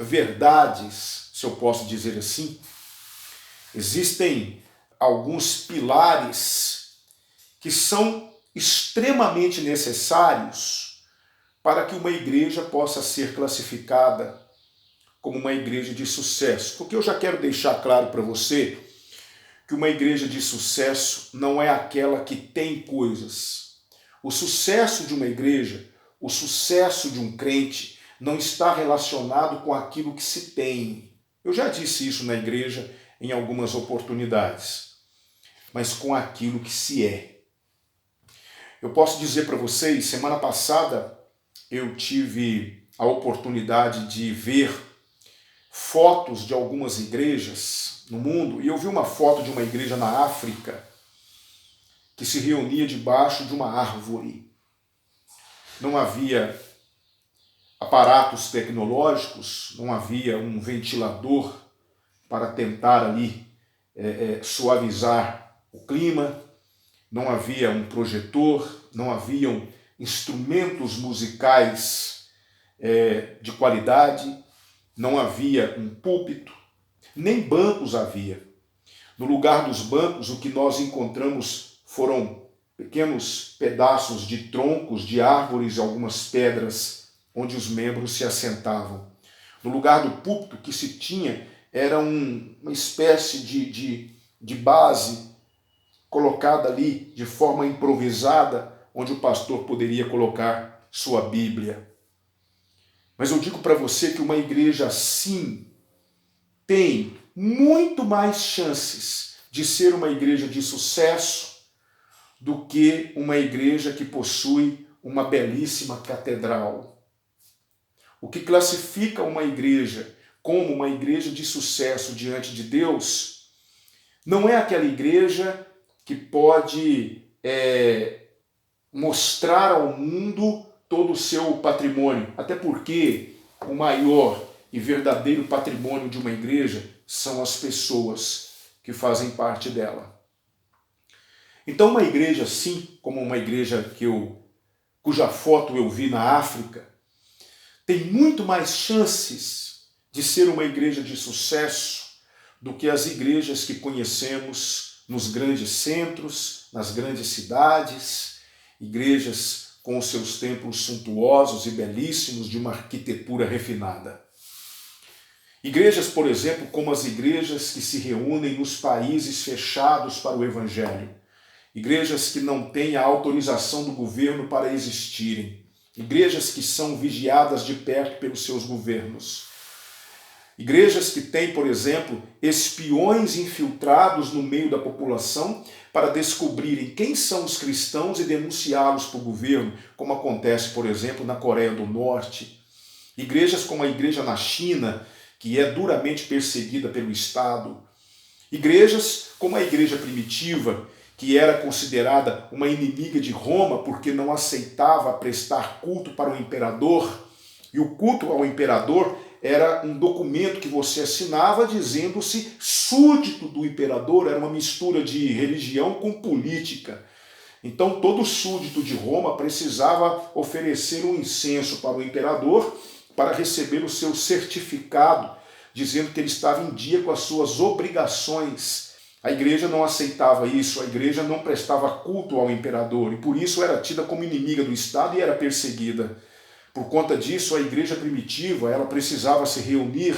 verdades, se eu posso dizer assim, existem alguns pilares que são extremamente necessários para que uma igreja possa ser classificada como uma igreja de sucesso. Porque eu já quero deixar claro para você que uma igreja de sucesso não é aquela que tem coisas. O sucesso de uma igreja, o sucesso de um crente, não está relacionado com aquilo que se tem. Eu já disse isso na igreja em algumas oportunidades, mas com aquilo que se é. Eu posso dizer para vocês, semana passada eu tive a oportunidade de ver fotos de algumas igrejas no mundo, e eu vi uma foto de uma igreja na África que se reunia debaixo de uma árvore. Não havia aparatos tecnológicos, não havia um ventilador para tentar ali suavizar o clima, não havia um projetor, não haviam instrumentos musicais de qualidade, não havia um púlpito, nem bancos havia. No lugar dos bancos, o que nós encontramos foram pequenos pedaços de troncos de árvores e algumas pedras onde os membros se assentavam. No lugar do púlpito, que se tinha era uma espécie de base colocada ali de forma improvisada, onde o pastor poderia colocar sua Bíblia. Mas eu digo para você que uma igreja assim tem muito mais chances de ser uma igreja de sucesso do que uma igreja que possui uma belíssima catedral. O que classifica uma igreja como uma igreja de sucesso diante de Deus não é aquela igreja que pode mostrar ao mundo todo o seu patrimônio, até porque o maior e verdadeiro patrimônio de uma igreja são as pessoas que fazem parte dela. Então uma igreja assim, como uma igreja cuja foto eu vi na África, tem muito mais chances de ser uma igreja de sucesso do que as igrejas que conhecemos nos grandes centros, nas grandes cidades, igrejas com os seus templos suntuosos e belíssimos de uma arquitetura refinada. Igrejas, por exemplo, como as igrejas que se reúnem nos países fechados para o Evangelho. Igrejas que não têm a autorização do governo para existirem. Igrejas que são vigiadas de perto pelos seus governos. Igrejas que têm, por exemplo, espiões infiltrados no meio da população para descobrirem quem são os cristãos e denunciá-los para o governo, como acontece, por exemplo, na Coreia do Norte. Igrejas como a igreja na China, que é duramente perseguida pelo Estado. Igrejas como a igreja primitiva, que era considerada uma inimiga de Roma porque não aceitava prestar culto para o imperador, e o culto ao imperador era um documento que você assinava dizendo-se súdito do imperador, era uma mistura de religião com política. Então todo súdito de Roma precisava oferecer um incenso para o imperador para receber o seu certificado, dizendo que ele estava em dia com as suas obrigações. A igreja não aceitava isso, a igreja não prestava culto ao imperador e por isso era tida como inimiga do Estado e era perseguida. Por conta disso, a igreja primitiva ela precisava se reunir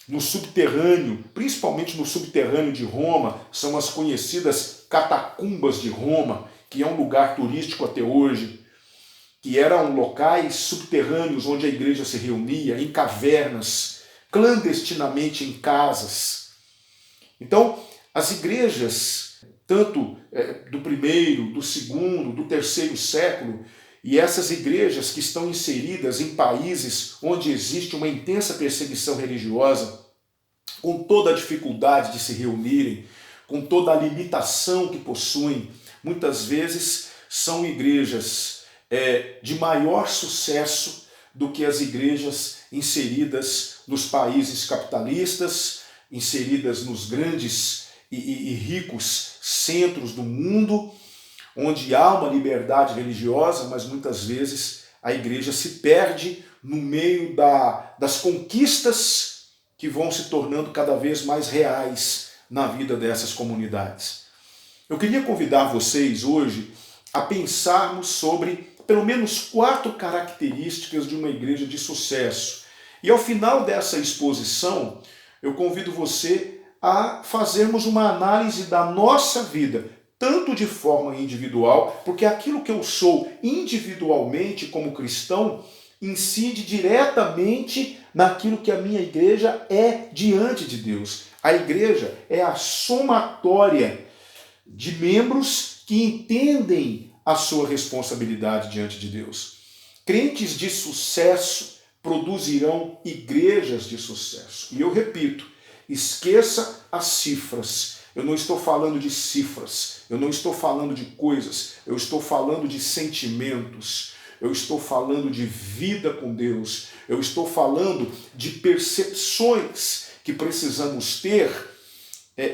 no subterrâneo, principalmente no subterrâneo de Roma, são as conhecidas catacumbas de Roma, que é um lugar turístico até hoje, que eram locais subterrâneos onde a igreja se reunia, em cavernas, clandestinamente em casas. Então, as igrejas, tanto do primeiro, do segundo, do terceiro século, e essas igrejas que estão inseridas em países onde existe uma intensa perseguição religiosa, com toda a dificuldade de se reunirem, com toda a limitação que possuem, muitas vezes são igrejas de maior sucesso do que as igrejas inseridas nos países capitalistas, inseridas nos grandes e ricos centros do mundo, onde há uma liberdade religiosa, mas muitas vezes a igreja se perde no meio das conquistas que vão se tornando cada vez mais reais na vida dessas comunidades. Eu queria convidar vocês hoje a pensarmos sobre pelo menos 4 características de uma igreja de sucesso. E ao final dessa exposição, eu convido você a fazermos uma análise da nossa vida, tanto de forma individual, porque aquilo que eu sou individualmente como cristão incide diretamente naquilo que a minha igreja é diante de Deus. A igreja é a somatória de membros que entendem a sua responsabilidade diante de Deus. Crentes de sucesso produzirão igrejas de sucesso. E eu repito, esqueça as cifras. Eu não estou falando de cifras, eu não estou falando de coisas, eu estou falando de sentimentos, eu estou falando de vida com Deus, eu estou falando de percepções que precisamos ter,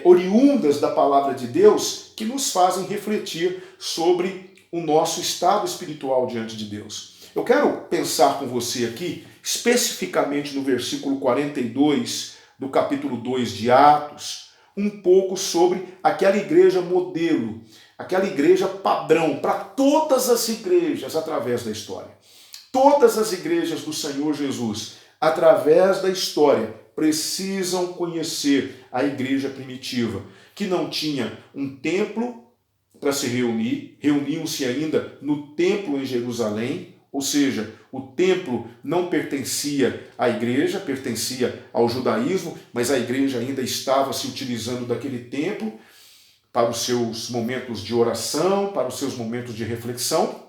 oriundas da palavra de Deus, que nos fazem refletir sobre o nosso estado espiritual diante de Deus. Eu quero pensar com você aqui, especificamente no versículo 42 do capítulo 2 de Atos, um pouco sobre aquela igreja modelo, aquela igreja padrão para todas as igrejas através da história. Todas as igrejas do Senhor Jesus, através da história, precisam conhecer a igreja primitiva, que não tinha um templo para se reunir, reuniam-se ainda no templo em Jerusalém, ou seja, o templo não pertencia à igreja, pertencia ao judaísmo, mas a igreja ainda estava se utilizando daquele templo para os seus momentos de oração, para os seus momentos de reflexão.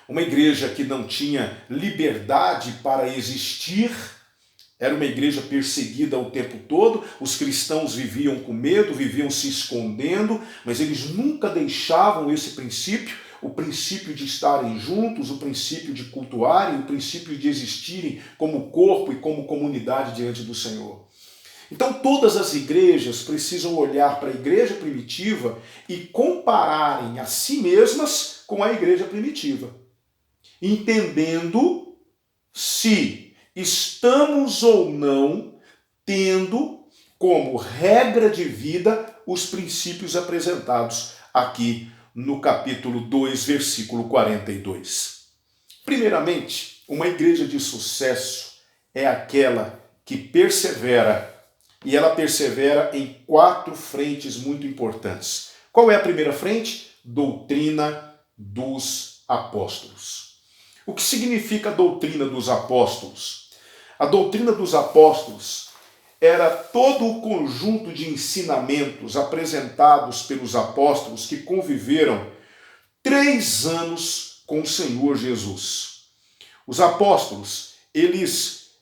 Uma igreja que não tinha liberdade para existir, era uma igreja perseguida o tempo todo, os cristãos viviam com medo, viviam se escondendo, mas eles nunca deixavam esse princípio, o princípio de estarem juntos, o princípio de cultuarem, o princípio de existirem como corpo e como comunidade diante do Senhor. Então todas as igrejas precisam olhar para a igreja primitiva e compararem a si mesmas com a igreja primitiva, entendendo se estamos ou não tendo como regra de vida os princípios apresentados aqui no capítulo 2, versículo 42. Primeiramente, uma igreja de sucesso é aquela que persevera, e ela persevera em 4 frentes muito importantes. Qual é a primeira frente? Doutrina dos apóstolos. O que significa a doutrina dos apóstolos? A doutrina dos apóstolos era todo o conjunto de ensinamentos apresentados pelos apóstolos que conviveram 3 anos com o Senhor Jesus. Os apóstolos, eles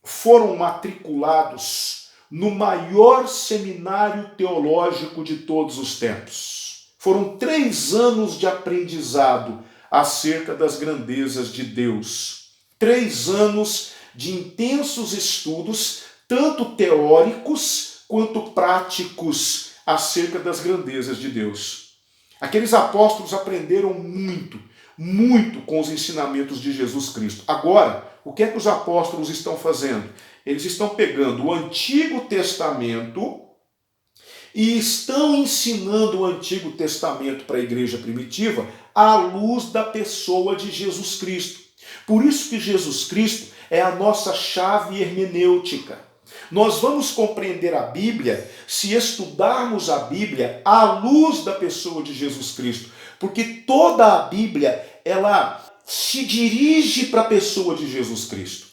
foram matriculados no maior seminário teológico de todos os tempos. Foram 3 anos de aprendizado acerca das grandezas de Deus. 3 anos de intensos estudos, tanto teóricos quanto práticos, acerca das grandezas de Deus. Aqueles apóstolos aprenderam muito, muito com os ensinamentos de Jesus Cristo. Agora, o que é que os apóstolos estão fazendo? Eles estão pegando o Antigo Testamento e estão ensinando o Antigo Testamento para a igreja primitiva à luz da pessoa de Jesus Cristo. Por isso que Jesus Cristo é a nossa chave hermenêutica. Nós vamos compreender a Bíblia se estudarmos a Bíblia à luz da pessoa de Jesus Cristo, porque toda a Bíblia ela se dirige para a pessoa de Jesus Cristo.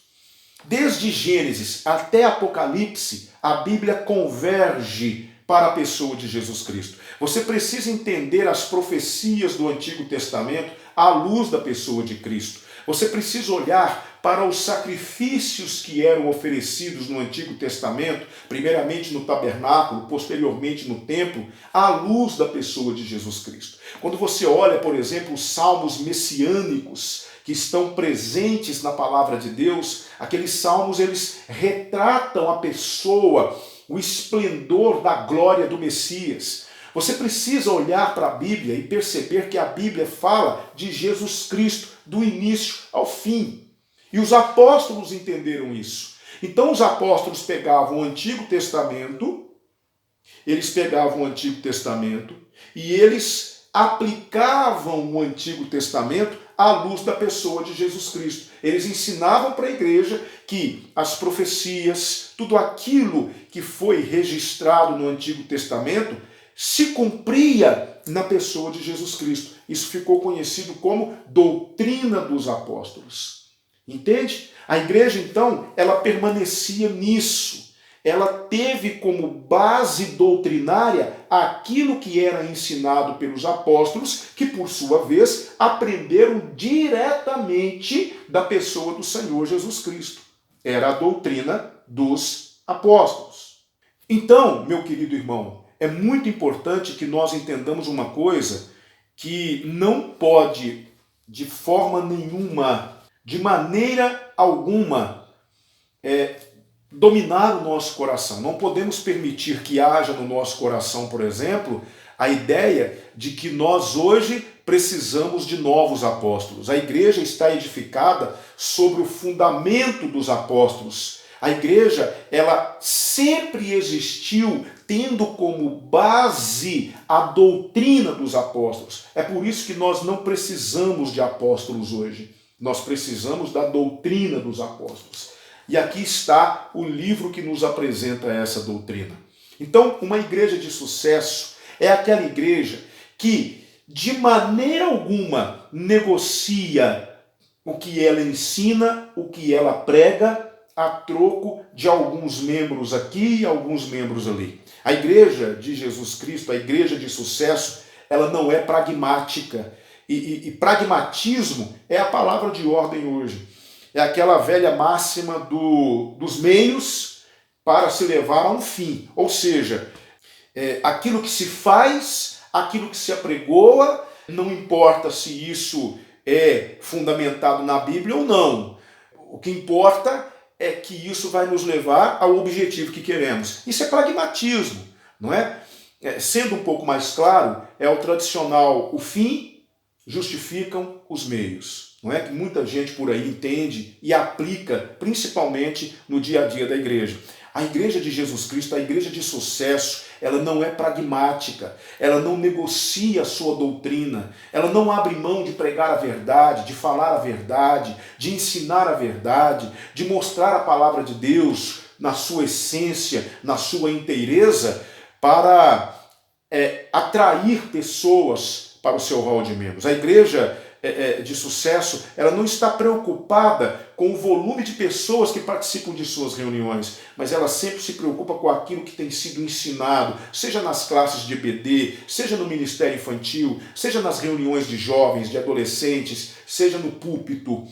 Desde Gênesis até Apocalipse, a Bíblia converge para a pessoa de Jesus Cristo. Você precisa entender as profecias do Antigo Testamento à luz da pessoa de Cristo. Você precisa olhar para os sacrifícios que eram oferecidos no Antigo Testamento, primeiramente no tabernáculo, posteriormente no templo, à luz da pessoa de Jesus Cristo. Quando você olha, por exemplo, os salmos messiânicos que estão presentes na palavra de Deus, aqueles salmos eles retratam a pessoa, o esplendor da glória do Messias. Você precisa olhar para a Bíblia e perceber que a Bíblia fala de Jesus Cristo do início ao fim. E os apóstolos entenderam isso. Então os apóstolos pegavam o Antigo Testamento, e eles aplicavam o Antigo Testamento à luz da pessoa de Jesus Cristo. Eles ensinavam para a igreja que as profecias, tudo aquilo que foi registrado no Antigo Testamento, se cumpria na pessoa de Jesus Cristo. Isso ficou conhecido como doutrina dos apóstolos. Entende? A igreja, então, ela permanecia nisso. Ela teve como base doutrinária aquilo que era ensinado pelos apóstolos, que, por sua vez, aprenderam diretamente da pessoa do Senhor Jesus Cristo. Era a doutrina dos apóstolos. Então, meu querido irmão, é muito importante que nós entendamos uma coisa que não pode, de forma nenhuma, de maneira alguma, dominar o nosso coração. Não podemos permitir que haja no nosso coração, por exemplo, a ideia de que nós hoje precisamos de novos apóstolos. A igreja está edificada sobre o fundamento dos apóstolos. A igreja, ela sempre existiu tendo como base a doutrina dos apóstolos. É por isso que nós não precisamos de apóstolos hoje. Nós precisamos da doutrina dos apóstolos. E aqui está o livro que nos apresenta essa doutrina. Então, uma igreja de sucesso é aquela igreja que, de maneira alguma, negocia o que ela ensina, o que ela prega, a troco de alguns membros aqui e alguns membros ali. A igreja de Jesus Cristo, a igreja de sucesso, ela não é pragmática. E pragmatismo é a palavra de ordem hoje. É aquela velha máxima dos meios para se levar a um fim. Ou seja, aquilo que se faz, aquilo que se apregoa, não importa se isso é fundamentado na Bíblia ou não. O que importa é que isso vai nos levar ao objetivo que queremos. Isso é pragmatismo, não é? Sendo um pouco mais claro, é o tradicional, o fim justificam os meios. Não é que muita gente por aí entende e aplica, principalmente no dia a dia da igreja. A igreja de Jesus Cristo, a igreja de sucesso, ela não é pragmática, ela não negocia a sua doutrina, ela não abre mão de pregar a verdade, de falar a verdade, de ensinar a verdade, de mostrar a palavra de Deus na sua essência, na sua inteireza, para atrair pessoas para o seu hall de membros. A igreja de sucesso, ela não está preocupada com o volume de pessoas que participam de suas reuniões, mas ela sempre se preocupa com aquilo que tem sido ensinado, seja nas classes de EBD, seja no ministério infantil, seja nas reuniões de jovens, de adolescentes, seja no púlpito.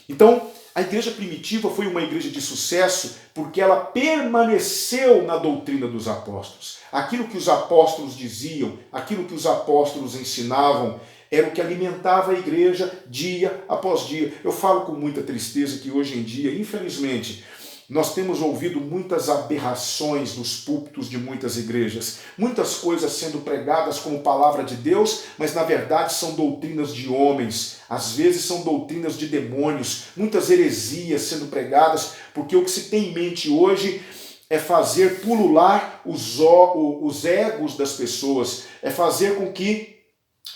Então, a igreja primitiva foi uma igreja de sucesso porque ela permaneceu na doutrina dos apóstolos. Aquilo que os apóstolos diziam, aquilo que os apóstolos ensinavam, era o que alimentava a igreja dia após dia. Eu falo com muita tristeza que hoje em dia, infelizmente, Nós temos ouvido muitas aberrações nos púlpitos de muitas igrejas, muitas coisas sendo pregadas como palavra de Deus, mas na verdade são doutrinas de homens, às vezes são doutrinas de demônios, muitas heresias sendo pregadas, porque o que se tem em mente hoje é fazer pulular os egos das pessoas, é fazer com que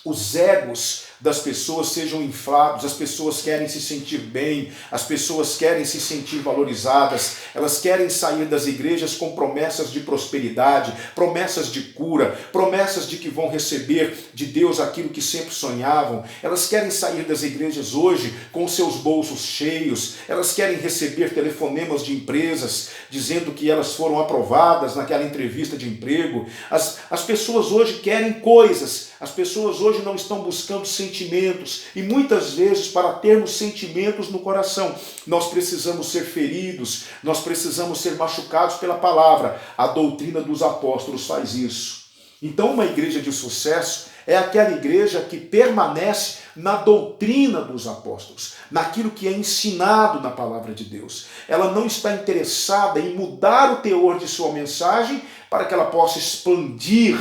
os egos das pessoas sejam inflados, as pessoas querem se sentir bem, as pessoas querem se sentir valorizadas, elas querem sair das igrejas com promessas de prosperidade, promessas de cura, promessas de que vão receber de Deus aquilo que sempre sonhavam, elas querem sair das igrejas hoje com seus bolsos cheios, elas querem receber telefonemas de empresas dizendo que elas foram aprovadas naquela entrevista de emprego. As pessoas hoje querem coisas, as pessoas hoje não estão buscando sentimentos, e muitas vezes para termos sentimentos no coração, nós precisamos ser feridos, nós precisamos ser machucados pela palavra. A doutrina dos apóstolos faz isso. Então uma igreja de sucesso é aquela igreja que permanece na doutrina dos apóstolos, naquilo que é ensinado na palavra de Deus. Ela não está interessada em mudar o teor de sua mensagem para que ela possa expandir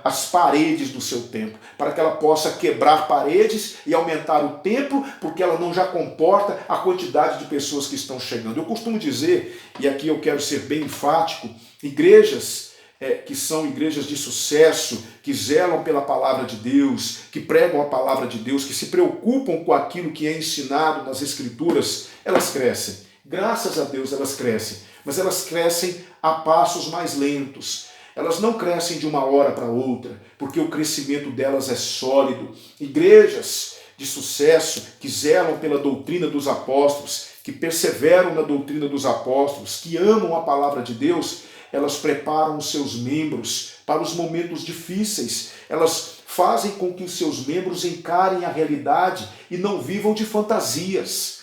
as paredes do seu templo, para que ela possa quebrar paredes e aumentar o templo, porque ela não já comporta a quantidade de pessoas que estão chegando. Eu costumo dizer, e aqui eu quero ser bem enfático, igrejas que são igrejas de sucesso, que zelam pela palavra de Deus, que pregam a palavra de Deus, que se preocupam com aquilo que é ensinado nas Escrituras, elas crescem. Graças a Deus elas crescem, mas elas crescem a passos mais lentos. Elas não crescem de uma hora para outra, porque o crescimento delas é sólido. Igrejas de sucesso que zelam pela doutrina dos apóstolos, que perseveram na doutrina dos apóstolos, que amam a palavra de Deus, elas preparam os seus membros para os momentos difíceis. Elas fazem com que os seus membros encarem a realidade e não vivam de fantasias.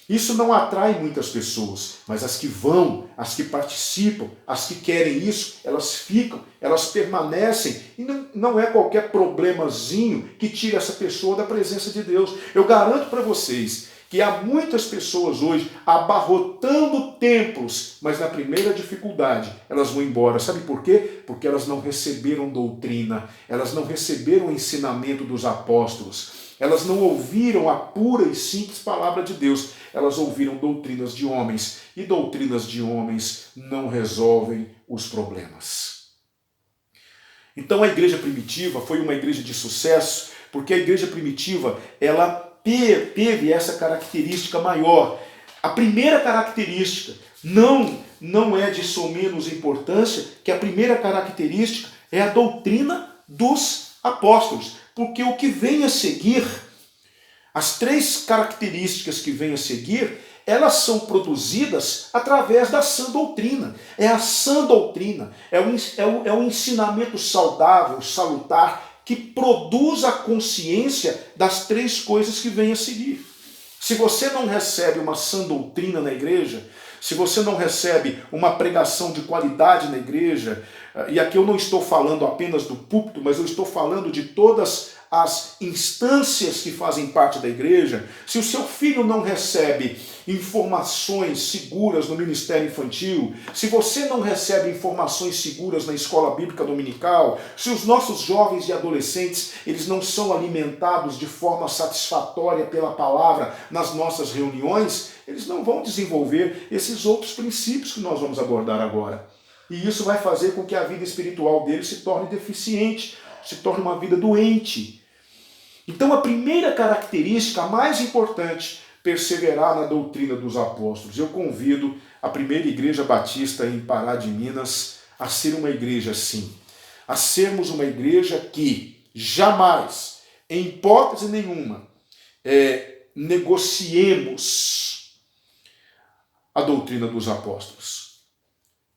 Isso não atrai muitas pessoas, mas as que vão, as que participam, as que querem isso, elas ficam, elas permanecem, e não é qualquer problemazinho que tira essa pessoa da presença de Deus. Eu garanto para vocês que há muitas pessoas hoje abarrotando templos, mas na primeira dificuldade elas vão embora. Sabe por quê? Porque elas não receberam doutrina, elas não receberam o ensinamento dos apóstolos. Elas não ouviram a pura e simples palavra de Deus, elas ouviram doutrinas de homens, e doutrinas de homens não resolvem os problemas. Então a igreja primitiva foi uma igreja de sucesso, porque a igreja primitiva, ela teve essa característica maior. A primeira característica não é de menos importância, que a primeira característica é a doutrina dos apóstolos. Porque o que vem a seguir, as três características que vêm a seguir, elas são produzidas através da sã doutrina. É a sã doutrina, é o ensinamento saudável, salutar, que produz a consciência das três coisas que vêm a seguir. Se você não recebe uma sã doutrina na igreja, se você não recebe uma pregação de qualidade na igreja, e aqui eu não estou falando apenas do púlpito, mas eu estou falando de todas as instâncias que fazem parte da igreja, se o seu filho não recebe informações seguras no ministério infantil, se você não recebe informações seguras na escola bíblica dominical, se os nossos jovens e adolescentes eles não são alimentados de forma satisfatória pela palavra nas nossas reuniões, eles não vão desenvolver esses outros princípios que nós vamos abordar agora. E isso vai fazer com que a vida espiritual deles se torne deficiente, se torne uma vida doente. Então a primeira característica, a mais importante, perseverar na doutrina dos apóstolos. Eu convido a primeira igreja batista em Pará de Minas a ser uma igreja assim. A sermos uma igreja que jamais, em hipótese nenhuma, negociemos a doutrina dos apóstolos.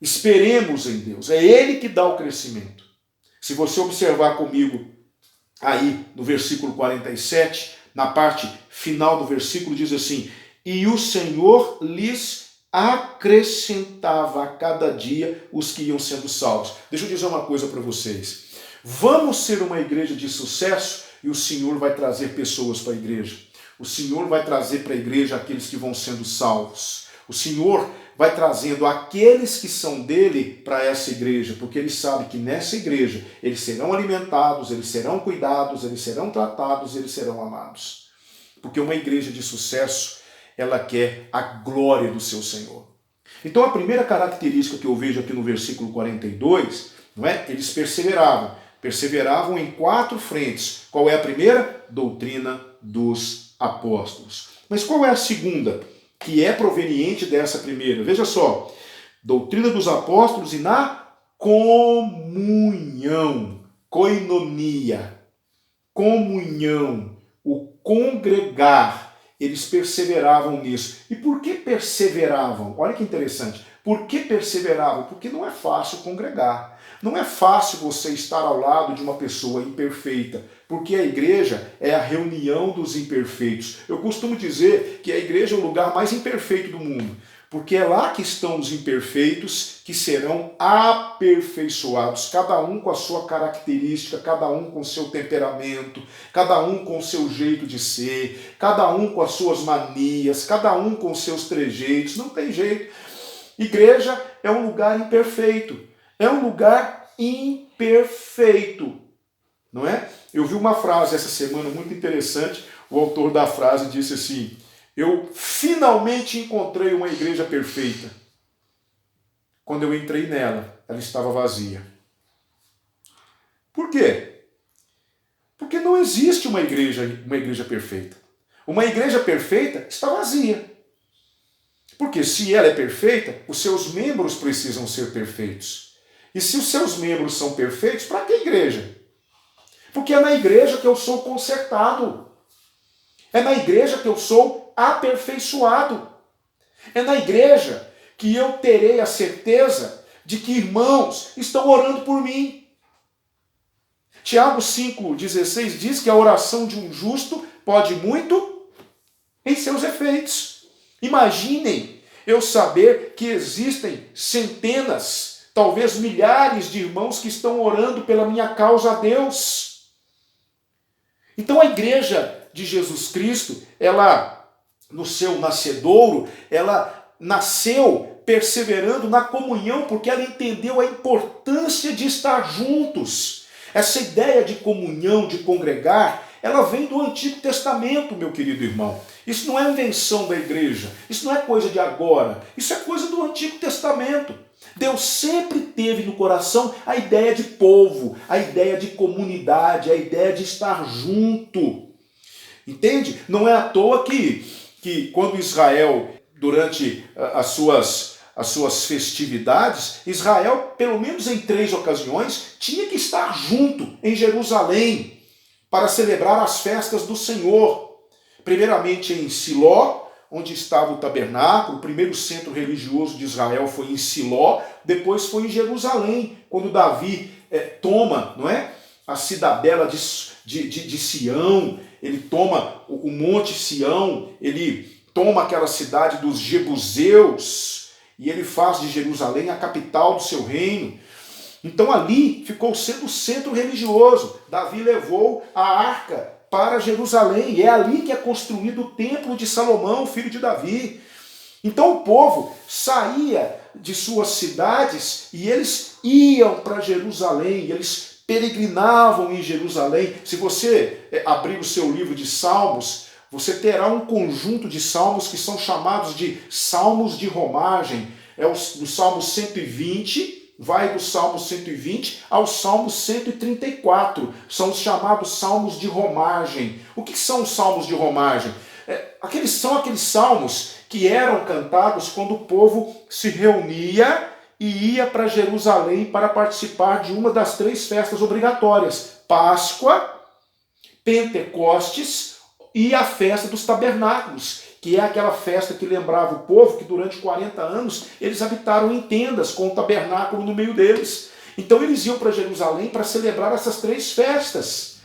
Esperemos em Deus. É Ele que dá o crescimento. Se você observar comigo aí no versículo 47, na parte final do versículo diz assim: e o Senhor lhes acrescentava a cada dia os que iam sendo salvos. Deixa eu dizer uma coisa para vocês. Vamos ser uma igreja de sucesso e o Senhor vai trazer pessoas para a igreja. O Senhor vai trazer para a igreja aqueles que vão sendo salvos. O Senhor vai trazendo aqueles que são dele para essa igreja, porque ele sabe que nessa igreja eles serão alimentados, eles serão cuidados, eles serão tratados, eles serão amados. Porque uma igreja de sucesso, ela quer a glória do seu Senhor. Então a primeira característica que eu vejo aqui no versículo 42, não é? Eles perseveravam em 4 frentes. Qual é a primeira? Doutrina dos apóstolos. Mas qual é a segunda, que é proveniente dessa primeira? Veja só, doutrina dos apóstolos e na comunhão, koinonia, comunhão, o congregar. Eles perseveravam nisso. E por que perseveravam? Olha que interessante. Por que perseveravam? Porque não é fácil congregar. Não é fácil você estar ao lado de uma pessoa imperfeita, porque a igreja é a reunião dos imperfeitos. Eu costumo dizer que a igreja é o lugar mais imperfeito do mundo, porque é lá que estão os imperfeitos que serão aperfeiçoados, cada um com a sua característica, cada um com o seu temperamento, cada um com o seu jeito de ser, cada um com as suas manias, cada um com os seus trejeitos, não tem jeito. Igreja é um lugar imperfeito, é um lugar imperfeito, não é? Eu vi uma frase essa semana muito interessante, o autor da frase disse assim: eu finalmente encontrei uma igreja perfeita. Quando eu entrei nela, ela estava vazia. Por quê? Porque não existe uma igreja perfeita. Uma igreja perfeita está vazia. Porque se ela é perfeita, os seus membros precisam ser perfeitos. E se os seus membros são perfeitos, para que igreja? Porque é na igreja que eu sou consertado. É na igreja que eu sou aperfeiçoado. É na igreja que eu terei a certeza de que irmãos estão orando por mim. Tiago 5,16 diz que a oração de um justo pode muito em seus efeitos. Imaginem eu saber que existem centenas, talvez milhares de irmãos que estão orando pela minha causa a Deus. Então a igreja de Jesus Cristo, ela, no seu nascedouro, ela nasceu perseverando na comunhão, porque ela entendeu a importância de estar juntos. Essa ideia de comunhão, de congregar, ela vem do Antigo Testamento, meu querido irmão. Isso não é invenção da igreja, isso não é coisa de agora, isso é coisa do Antigo Testamento. Deus sempre teve no coração a ideia de povo, a ideia de comunidade, a ideia de estar junto. Entende? Não é à toa que quando Israel, durante as suas festividades, Israel, pelo menos em 3 ocasiões, tinha que estar junto em Jerusalém para celebrar as festas do Senhor. Primeiramente em Siló, onde estava o tabernáculo, o primeiro centro religioso de Israel foi em Siló, depois foi em Jerusalém, quando Davi toma, não é, a cidadela de Sião, ele toma o monte Sião, ele toma aquela cidade dos Jebuseus, e ele faz de Jerusalém a capital do seu reino. Então ali ficou sendo o centro religioso. Davi levou a arca para Jerusalém, e é ali que é construído o templo de Salomão, filho de Davi. Então o povo saía de suas cidades e eles iam para Jerusalém, eles peregrinavam em Jerusalém. Se você abrir o seu livro de Salmos, você terá um conjunto de salmos que são chamados de salmos de romagem. É o Salmo 120, vai do Salmo 120 ao Salmo 134. São os chamados salmos de romagem. O que são os salmos de romagem? São aqueles salmos que eram cantados quando o povo se reunia e ia para Jerusalém para participar de uma das 3 festas obrigatórias: Páscoa, Pentecostes e a festa dos tabernáculos, que é aquela festa que lembrava o povo que durante 40 anos eles habitaram em tendas com o tabernáculo no meio deles. Então eles iam para Jerusalém para celebrar essas 3 festas.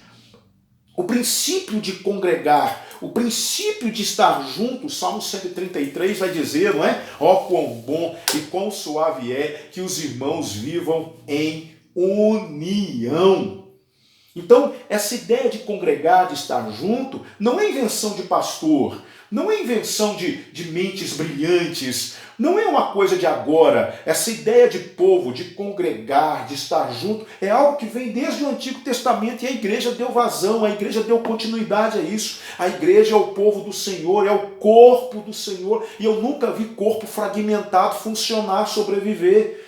O princípio de congregar, o princípio de estar junto, o Salmo 133 vai dizer, não é? Ó, quão bom e quão suave é que os irmãos vivam em união. Então, essa ideia de congregar, de estar junto, não é invenção de pastor, não é invenção de mentes brilhantes, não é uma coisa de agora. Essa ideia de povo, de congregar, de estar junto, é algo que vem desde o Antigo Testamento e a igreja deu vazão, a igreja deu continuidade a isso. A igreja é o povo do Senhor, é o corpo do Senhor, e eu nunca vi corpo fragmentado funcionar, sobreviver.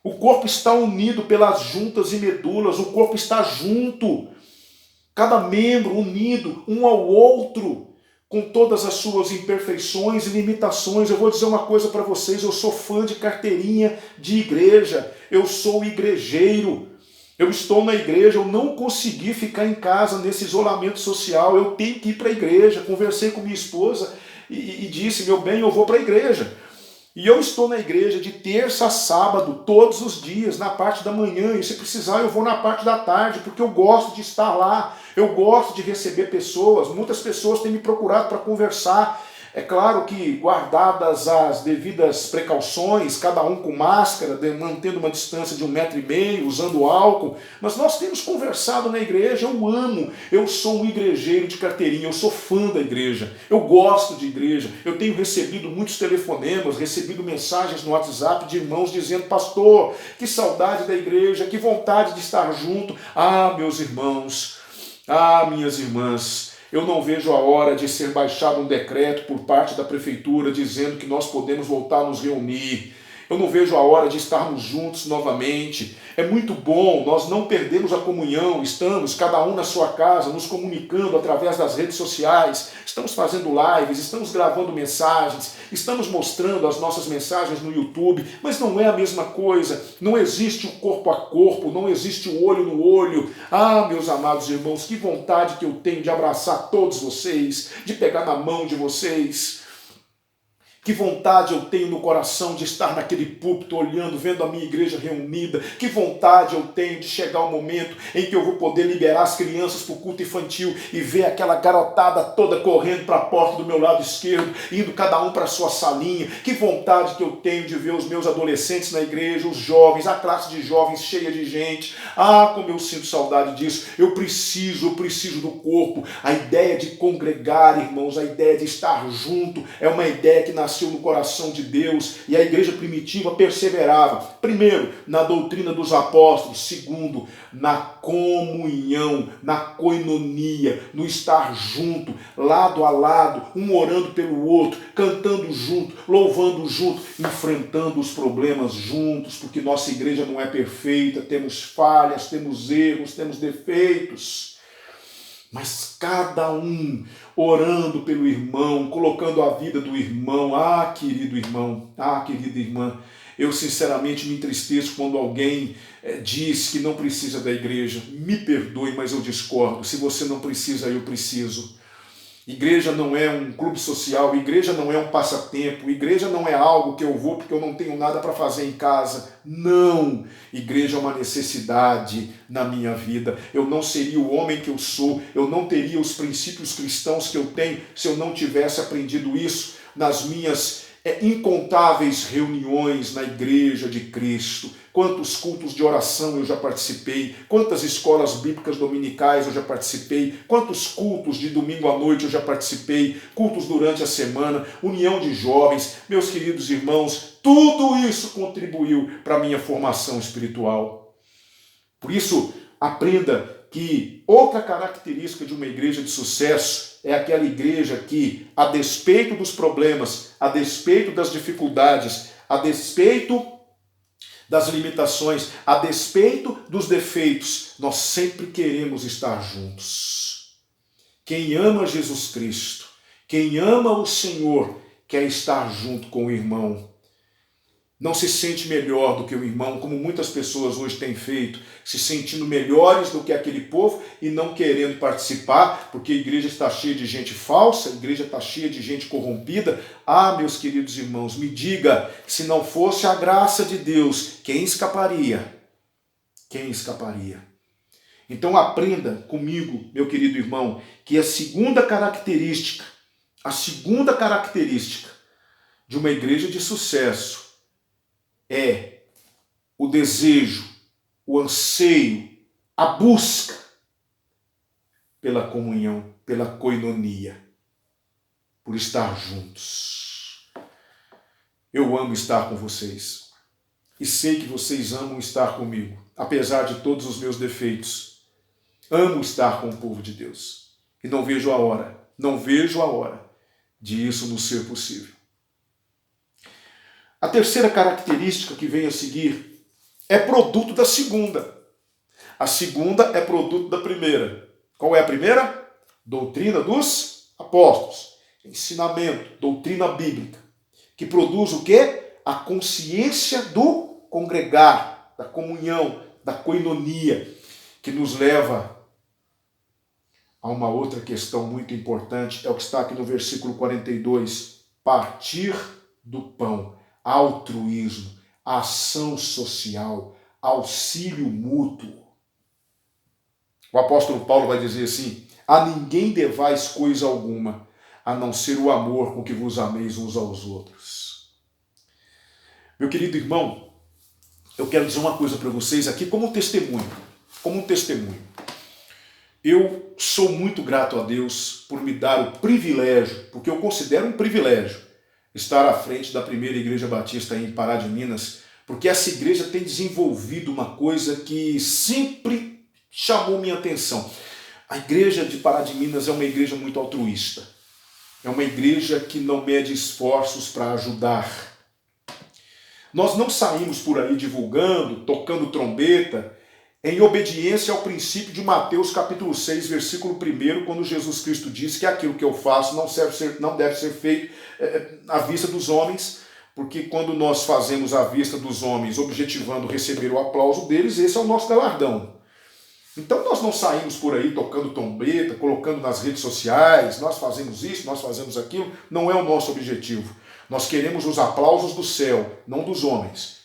O corpo está unido pelas juntas e medulas, o corpo está junto, cada membro unido um ao outro, com todas as suas imperfeições e limitações. Eu vou dizer uma coisa para vocês, eu sou fã de carteirinha de igreja, eu sou igrejeiro, eu estou na igreja, eu não consegui ficar em casa nesse isolamento social, eu tenho que ir para a igreja. Conversei com minha esposa e disse, meu bem, eu vou para a igreja. E eu estou na igreja de terça a sábado, todos os dias, na parte da manhã, e se precisar eu vou na parte da tarde, porque eu gosto de estar lá, eu gosto de receber pessoas. Muitas pessoas têm me procurado para conversar. É claro que guardadas as devidas precauções, cada um com máscara, mantendo uma distância de 1,5 m, usando álcool, mas nós temos conversado na igreja. Eu amo, eu sou um igrejeiro de carteirinha, eu sou fã da igreja, eu gosto de igreja, eu tenho recebido muitos telefonemas, recebido mensagens no WhatsApp de irmãos dizendo, pastor, que saudade da igreja, que vontade de estar junto. Ah, meus irmãos, ah, minhas irmãs, eu não vejo a hora de ser baixado um decreto por parte da prefeitura dizendo que nós podemos voltar a nos reunir. Eu não vejo a hora de estarmos juntos novamente. É muito bom, nós não perdemos a comunhão, estamos cada um na sua casa, nos comunicando através das redes sociais, estamos fazendo lives, estamos gravando mensagens, estamos mostrando as nossas mensagens no YouTube, mas não é a mesma coisa, não existe o corpo a corpo, não existe o olho no olho. Ah, meus amados irmãos, que vontade que eu tenho de abraçar todos vocês, de pegar na mão de vocês. Que vontade eu tenho no coração de estar naquele púlpito olhando, vendo a minha igreja reunida. Que vontade eu tenho de chegar o momento em que eu vou poder liberar as crianças para o culto infantil e ver aquela garotada toda correndo para a porta do meu lado esquerdo, indo cada um para a sua salinha. Que vontade que eu tenho de ver os meus adolescentes na igreja, os jovens, a classe de jovens cheia de gente. Ah, como eu sinto saudade disso. Eu preciso do corpo. A ideia de congregar, irmãos, a ideia de estar junto, é uma ideia que nasceu no coração de Deus, e a igreja primitiva perseverava, primeiro, na doutrina dos apóstolos, segundo, na comunhão, na coinonia, no estar junto, lado a lado, um orando pelo outro, cantando junto, louvando junto, enfrentando os problemas juntos, porque nossa igreja não é perfeita, temos falhas, temos erros, temos defeitos, mas cada um orando pelo irmão, colocando a vida do irmão. Ah, querido irmão, ah, querida irmã, eu sinceramente me entristeço quando alguém diz que não precisa da igreja. Me perdoe, mas eu discordo. Se você não precisa, eu preciso. Igreja não é um clube social, igreja não é um passatempo, igreja não é algo que eu vou porque eu não tenho nada para fazer em casa. Não! Igreja é uma necessidade na minha vida. Eu não seria o homem que eu sou, eu não teria os princípios cristãos que eu tenho se eu não tivesse aprendido isso nas minhas incontáveis reuniões na igreja de Cristo. Quantos cultos de oração eu já participei, quantas escolas bíblicas dominicais eu já participei, quantos cultos de domingo à noite eu já participei, cultos durante a semana, união de jovens. Meus queridos irmãos, tudo isso contribuiu para a minha formação espiritual. Por isso, aprenda que outra característica de uma igreja de sucesso é aquela igreja que, a despeito dos problemas, a despeito das dificuldades, a despeito das limitações, a despeito dos defeitos, nós sempre queremos estar juntos. Quem ama Jesus Cristo, quem ama o Senhor, quer estar junto com o irmão. Não se sente melhor do que o irmão, como muitas pessoas hoje têm feito, se sentindo melhores do que aquele povo e não querendo participar, porque a igreja está cheia de gente falsa, a igreja está cheia de gente corrompida. Ah, meus queridos irmãos, me diga, se não fosse a graça de Deus, quem escaparia? Quem escaparia? Então aprenda comigo, meu querido irmão, que a segunda característica de uma igreja de sucesso é o desejo, o anseio, a busca pela comunhão, pela koinonia, por estar juntos. Eu amo estar com vocês e sei que vocês amam estar comigo, apesar de todos os meus defeitos. Amo estar com o povo de Deus e não vejo a hora de isso nos ser possível. A terceira característica que vem a seguir é produto da segunda. A segunda é produto da primeira. Qual é a primeira? Doutrina dos apóstolos. Ensinamento, doutrina bíblica. Que produz o quê? A consciência do congregar, da comunhão, da koinonia, que nos leva a uma outra questão muito importante, é o que está aqui no versículo 42. Partir do pão, altruísmo, ação social, auxílio mútuo. O apóstolo Paulo vai dizer assim: a ninguém devais coisa alguma, a não ser o amor com que vos ameis uns aos outros. Meu querido irmão, eu quero dizer uma coisa para vocês aqui como um testemunho. Eu sou muito grato a Deus por me dar o privilégio, porque eu considero um privilégio, estar à frente da primeira igreja batista em Pará de Minas, porque essa igreja tem desenvolvido uma coisa que sempre chamou minha atenção. A igreja de Pará de Minas é uma igreja muito altruísta. É uma igreja que não mede esforços para ajudar. Nós não saímos por aí divulgando, tocando trombeta, em obediência ao princípio de Mateus capítulo 6, versículo 1, quando Jesus Cristo diz que aquilo que eu faço não deve ser feito à vista dos homens, porque quando nós fazemos à vista dos homens, objetivando receber o aplauso deles, esse é o nosso galardão. Então nós não saímos por aí tocando trombeta, colocando nas redes sociais, nós fazemos isso, nós fazemos aquilo, não é o nosso objetivo. Nós queremos os aplausos do céu, não dos homens.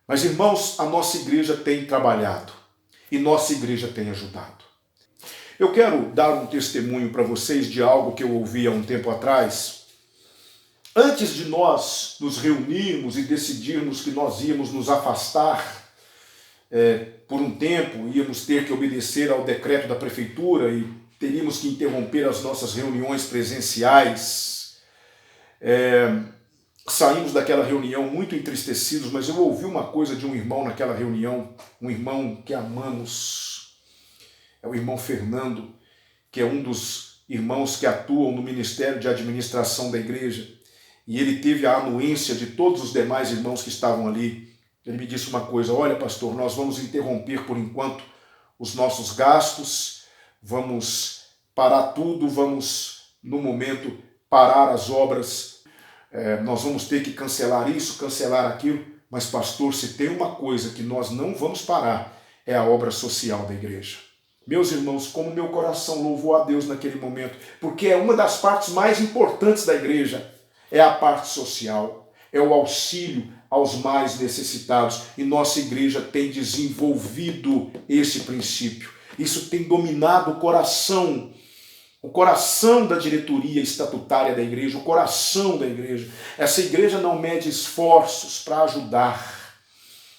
Mas, irmãos, a nossa igreja tem trabalhado e nossa igreja tem ajudado. Eu quero dar um testemunho para vocês de algo que eu ouvi há um tempo atrás. Antes de nós nos reunirmos e decidirmos que nós íamos nos afastar por um tempo, íamos ter que obedecer ao decreto da prefeitura e teríamos que interromper as nossas reuniões presenciais. Saímos daquela reunião muito entristecidos, mas eu ouvi uma coisa de um irmão naquela reunião, um irmão que amamos, é o irmão Fernando, que é um dos irmãos que atuam no Ministério de Administração da igreja, e ele teve a anuência de todos os demais irmãos que estavam ali. Ele me disse uma coisa: olha, pastor, nós vamos interromper por enquanto os nossos gastos, vamos parar tudo, vamos, no momento, parar as obras. Nós vamos ter que cancelar isso, cancelar aquilo, mas pastor, se tem uma coisa que nós não vamos parar, é a obra social da igreja. Meus irmãos, como meu coração louvou a Deus naquele momento, porque é uma das partes mais importantes da igreja, é a parte social, é o auxílio aos mais necessitados, e nossa igreja tem desenvolvido esse princípio. Isso tem dominado o coração da diretoria estatutária da igreja, o coração da igreja. Essa igreja não mede esforços para ajudar.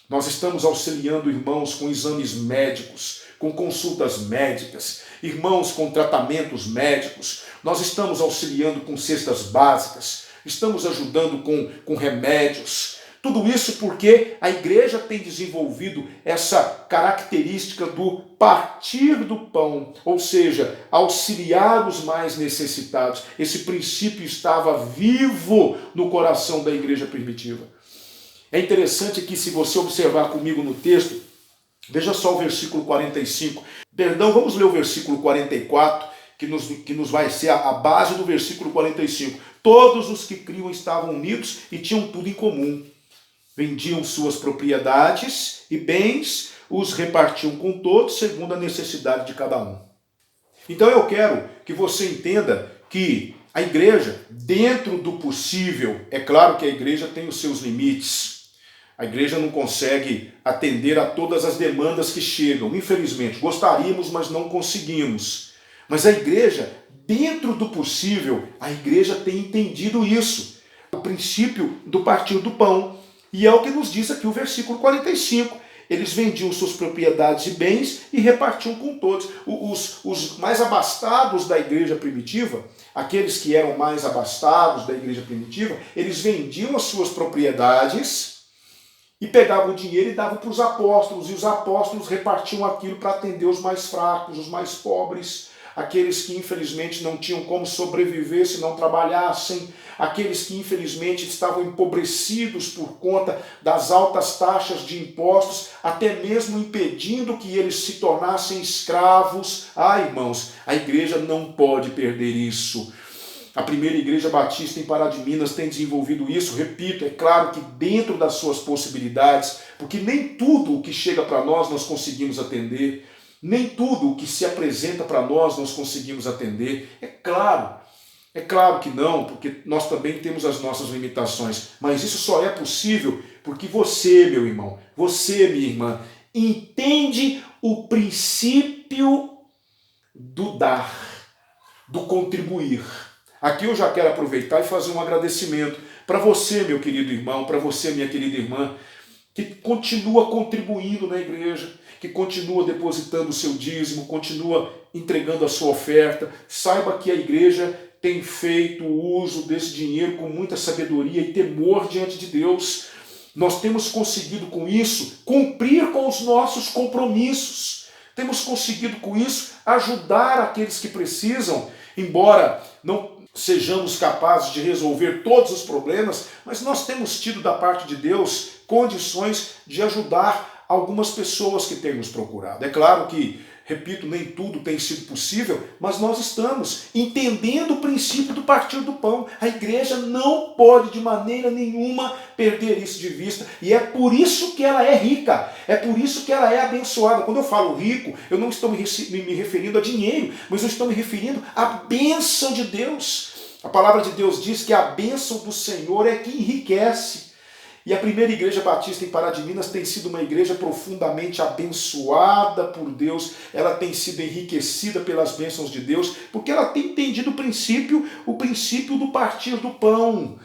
Nós estamos auxiliando irmãos com exames médicos, com consultas médicas, irmãos com tratamentos médicos. Nós estamos auxiliando com cestas básicas, estamos ajudando com remédios. Tudo isso porque a igreja tem desenvolvido essa característica do partir do pão, ou seja, auxiliar os mais necessitados. Esse princípio estava vivo no coração da igreja primitiva. É interessante que, se você observar comigo no texto, veja só o versículo 45. Perdão, vamos ler o versículo 44, que nos vai ser a base do versículo 45. Todos os que criam estavam unidos e tinham tudo em comum. Vendiam suas propriedades e bens, os repartiam com todos, segundo a necessidade de cada um. Então eu quero que você entenda que a igreja, dentro do possível, é claro que a igreja tem os seus limites. A igreja não consegue atender a todas as demandas que chegam. Infelizmente, gostaríamos, mas não conseguimos. Mas a igreja, dentro do possível, a igreja tem entendido isso. O princípio do partir do pão. E é o que nos diz aqui o versículo 45. eles vendiam suas propriedades e bens e repartiam com todos. Os mais abastados da igreja primitiva, aqueles que eram mais abastados da igreja primitiva, eles vendiam as suas propriedades e pegavam o dinheiro e davam para os apóstolos, e os apóstolos repartiam aquilo para atender os mais fracos, os mais pobres, aqueles que infelizmente não tinham como sobreviver se não trabalhassem, aqueles que infelizmente estavam empobrecidos por conta das altas taxas de impostos, até mesmo impedindo que eles se tornassem escravos. Irmãos, a igreja não pode perder isso. A primeira igreja batista em Pará de Minas tem desenvolvido isso, repito, é claro que dentro das suas possibilidades, porque nem tudo o que chega para nós conseguimos atender, nem tudo o que se apresenta para nós conseguimos atender. É claro que não, porque nós também temos as nossas limitações, mas isso só é possível porque você, meu irmão, você, minha irmã, entende o princípio do dar, do contribuir. Aqui eu já quero aproveitar e fazer um agradecimento para você, meu querido irmão, para você, minha querida irmã, que continua contribuindo na igreja, que continua depositando o seu dízimo, continua entregando a sua oferta. Saiba que a igreja tem feito uso desse dinheiro com muita sabedoria e temor diante de Deus. Nós temos conseguido com isso cumprir com os nossos compromissos. Temos conseguido com isso ajudar aqueles que precisam, embora não sejamos capazes de resolver todos os problemas, mas nós temos tido da parte de Deus condições de ajudar algumas pessoas que têm nos procurado. É claro que, repito, nem tudo tem sido possível, mas nós estamos entendendo o princípio do partir do pão. A igreja não pode de maneira nenhuma perder isso de vista, e é por isso que ela é rica, é por isso que ela é abençoada. Quando eu falo rico, eu não estou me referindo a dinheiro, mas eu estou me referindo à bênção de Deus. A palavra de Deus diz que a bênção do Senhor é que enriquece. E a primeira igreja batista em Pará de Minas tem sido uma igreja profundamente abençoada por Deus, ela tem sido enriquecida pelas bênçãos de Deus, porque ela tem entendido o princípio do partir do pão.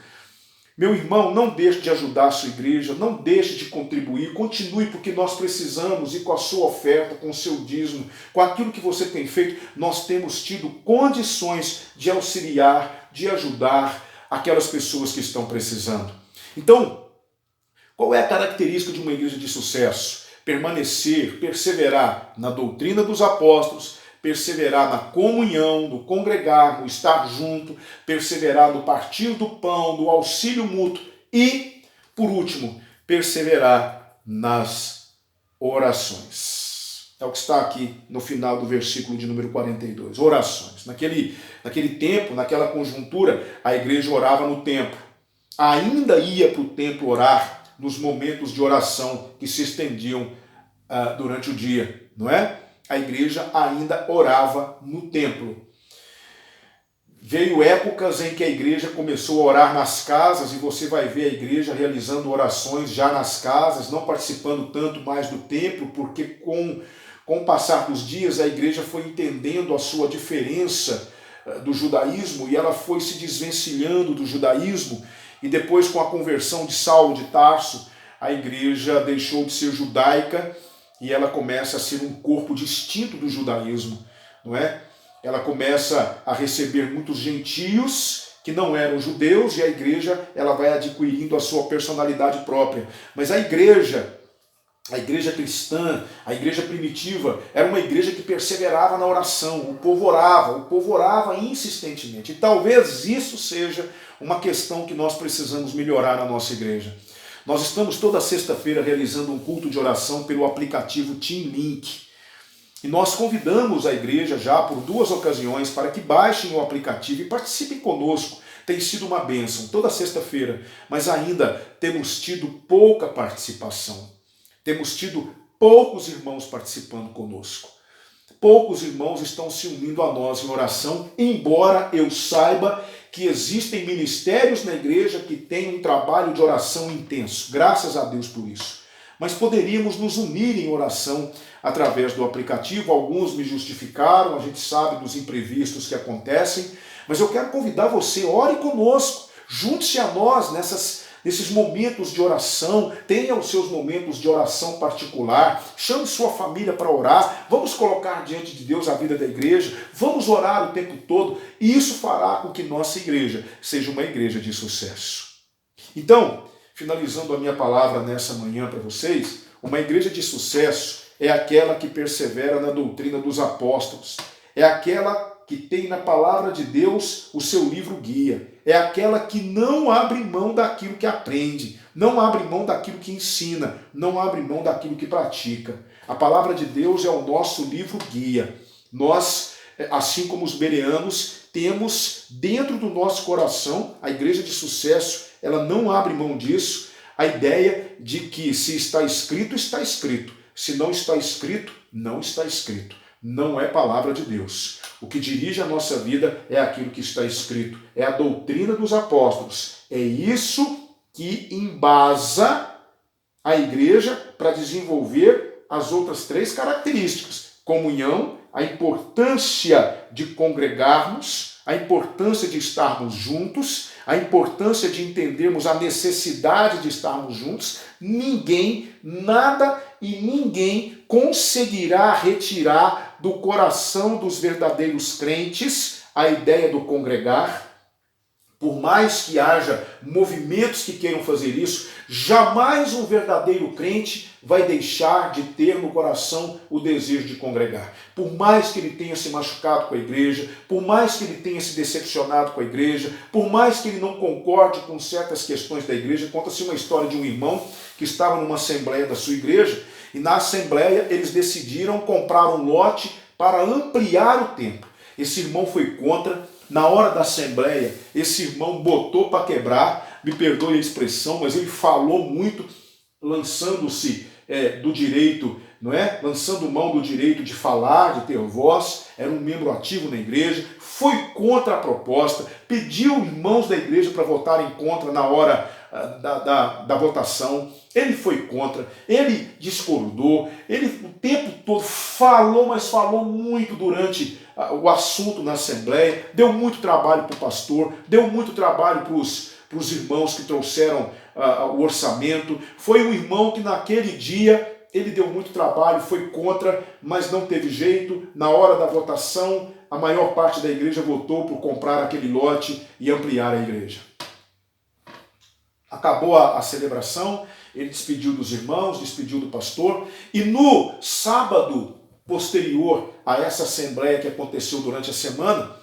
Meu irmão, não deixe de ajudar a sua igreja, não deixe de contribuir, continue, porque nós precisamos, e com a sua oferta, com o seu dízimo, com aquilo que você tem feito, nós temos tido condições de auxiliar, de ajudar aquelas pessoas que estão precisando. Então, qual é a característica de uma igreja de sucesso? Permanecer, perseverar na doutrina dos apóstolos, perseverar na comunhão, no congregar, no estar junto, perseverar no partir do pão, no auxílio mútuo e, por último, perseverar nas orações. É o que está aqui no final do versículo de número 42. Orações. Naquele tempo, naquela conjuntura, a igreja orava no templo. Ainda ia para o templo orar nos momentos de oração que se estendiam durante o dia, não é? A igreja ainda orava no templo. Veio épocas em que a igreja começou a orar nas casas, e você vai ver a igreja realizando orações já nas casas, não participando tanto mais do templo, porque com o passar dos dias a igreja foi entendendo a sua diferença do judaísmo, e ela foi se desvencilhando do judaísmo. E depois, com a conversão de Saulo de Tarso, a igreja deixou de ser judaica e ela começa a ser um corpo distinto do judaísmo, não é? Ela começa a receber muitos gentios que não eram judeus, e a igreja ela vai adquirindo a sua personalidade própria. Mas a igreja cristã, a igreja primitiva, era uma igreja que perseverava na oração, o povo orava insistentemente. E talvez isso seja uma questão que nós precisamos melhorar na nossa igreja. Nós estamos toda sexta-feira realizando um culto de oração pelo aplicativo Team Link. E nós convidamos a igreja já por 2 ocasiões para que baixem o aplicativo e participem conosco. Tem sido uma bênção toda sexta-feira, mas ainda temos tido pouca participação. Temos tido poucos irmãos participando conosco. Poucos irmãos estão se unindo a nós em oração, embora eu saiba que existem ministérios na igreja que têm um trabalho de oração intenso. Graças a Deus por isso. Mas poderíamos nos unir em oração através do aplicativo. Alguns me justificaram, a gente sabe dos imprevistos que acontecem, mas eu quero convidar você, ore conosco, junte-se a nós nesses momentos de oração, tenha os seus momentos de oração particular, chame sua família para orar, vamos colocar diante de Deus a vida da igreja, vamos orar o tempo todo, e isso fará com que nossa igreja seja uma igreja de sucesso. Então, finalizando a minha palavra nessa manhã para vocês, uma igreja de sucesso é aquela que persevera na doutrina dos apóstolos, é aquela que tem na palavra de Deus o seu livro guia, é aquela que não abre mão daquilo que aprende, não abre mão daquilo que ensina, não abre mão daquilo que pratica. A palavra de Deus é o nosso livro guia. Nós, assim como os bereanos, temos dentro do nosso coração, a igreja de sucesso, ela não abre mão disso, a ideia de que se está escrito, está escrito. Se não está escrito, não está escrito. Não é palavra de Deus. O que dirige a nossa vida é aquilo que está escrito. É a doutrina dos apóstolos. É isso que embasa a igreja para desenvolver as outras 3 características. Comunhão, a importância de congregarmos, a importância de estarmos juntos, a importância de entendermos a necessidade de estarmos juntos. Ninguém, nada e ninguém conseguirá retirar do coração dos verdadeiros crentes a ideia do congregar. Por mais que haja movimentos que queiram fazer isso, jamais um verdadeiro crente vai deixar de ter no coração o desejo de congregar. Por mais que ele tenha se machucado com a igreja, por mais que ele tenha se decepcionado com a igreja, por mais que ele não concorde com certas questões da igreja, conta-se uma história de um irmão que estava numa assembleia da sua igreja, e na assembleia eles decidiram comprar um lote para ampliar o templo. Esse irmão foi contra. Na hora da assembleia, esse irmão botou para quebrar, me perdoe a expressão, mas ele falou muito, lançando-se do direito, não é? Lançando mão do direito de falar, de ter voz, era um membro ativo na igreja, foi contra a proposta, pediu irmãos da igreja para votarem contra na hora da votação, ele foi contra, ele discordou, ele o tempo todo falou, mas falou muito durante o assunto na assembleia, deu muito trabalho para o pastor, deu muito trabalho para os irmãos que trouxeram o orçamento. Foi um irmão que naquele dia ele deu muito trabalho, foi contra, mas não teve jeito. Na hora da votação, a maior parte da igreja votou por comprar aquele lote e ampliar a igreja. Acabou a celebração, ele despediu dos irmãos, despediu do pastor, e no sábado posterior a essa assembleia que aconteceu durante a semana,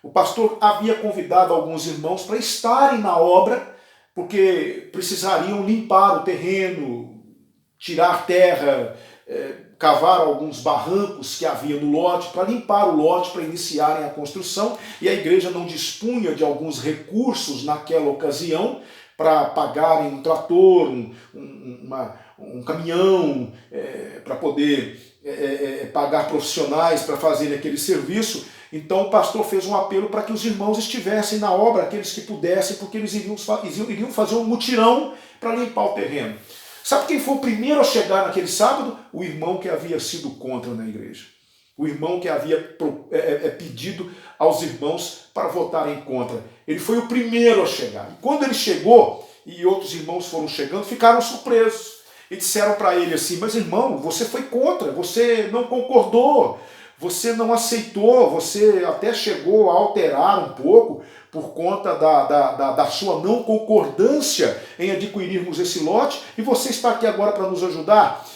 o pastor havia convidado alguns irmãos para estarem na obra, porque precisariam limpar o terreno, tirar terra, cavar alguns barrancos que havia no lote, para limpar o lote, para iniciarem a construção, e a igreja não dispunha de alguns recursos naquela ocasião para pagarem um trator, um caminhão, para poder pagar profissionais para fazerem aquele serviço. Então o pastor fez um apelo para que os irmãos estivessem na obra, aqueles que pudessem, porque eles iriam fazer um mutirão para limpar o terreno. Sabe quem foi o primeiro a chegar naquele sábado? O irmão que havia sido contra na igreja. O irmão que havia pedido aos irmãos para votarem contra. Ele foi o primeiro a chegar. E quando ele chegou, e outros irmãos foram chegando, ficaram surpresos. E disseram para ele assim: mas irmão, você foi contra, você não concordou, você não aceitou, você até chegou a alterar um pouco por conta da sua não concordância em adquirirmos esse lote, e você está aqui agora para nos ajudar.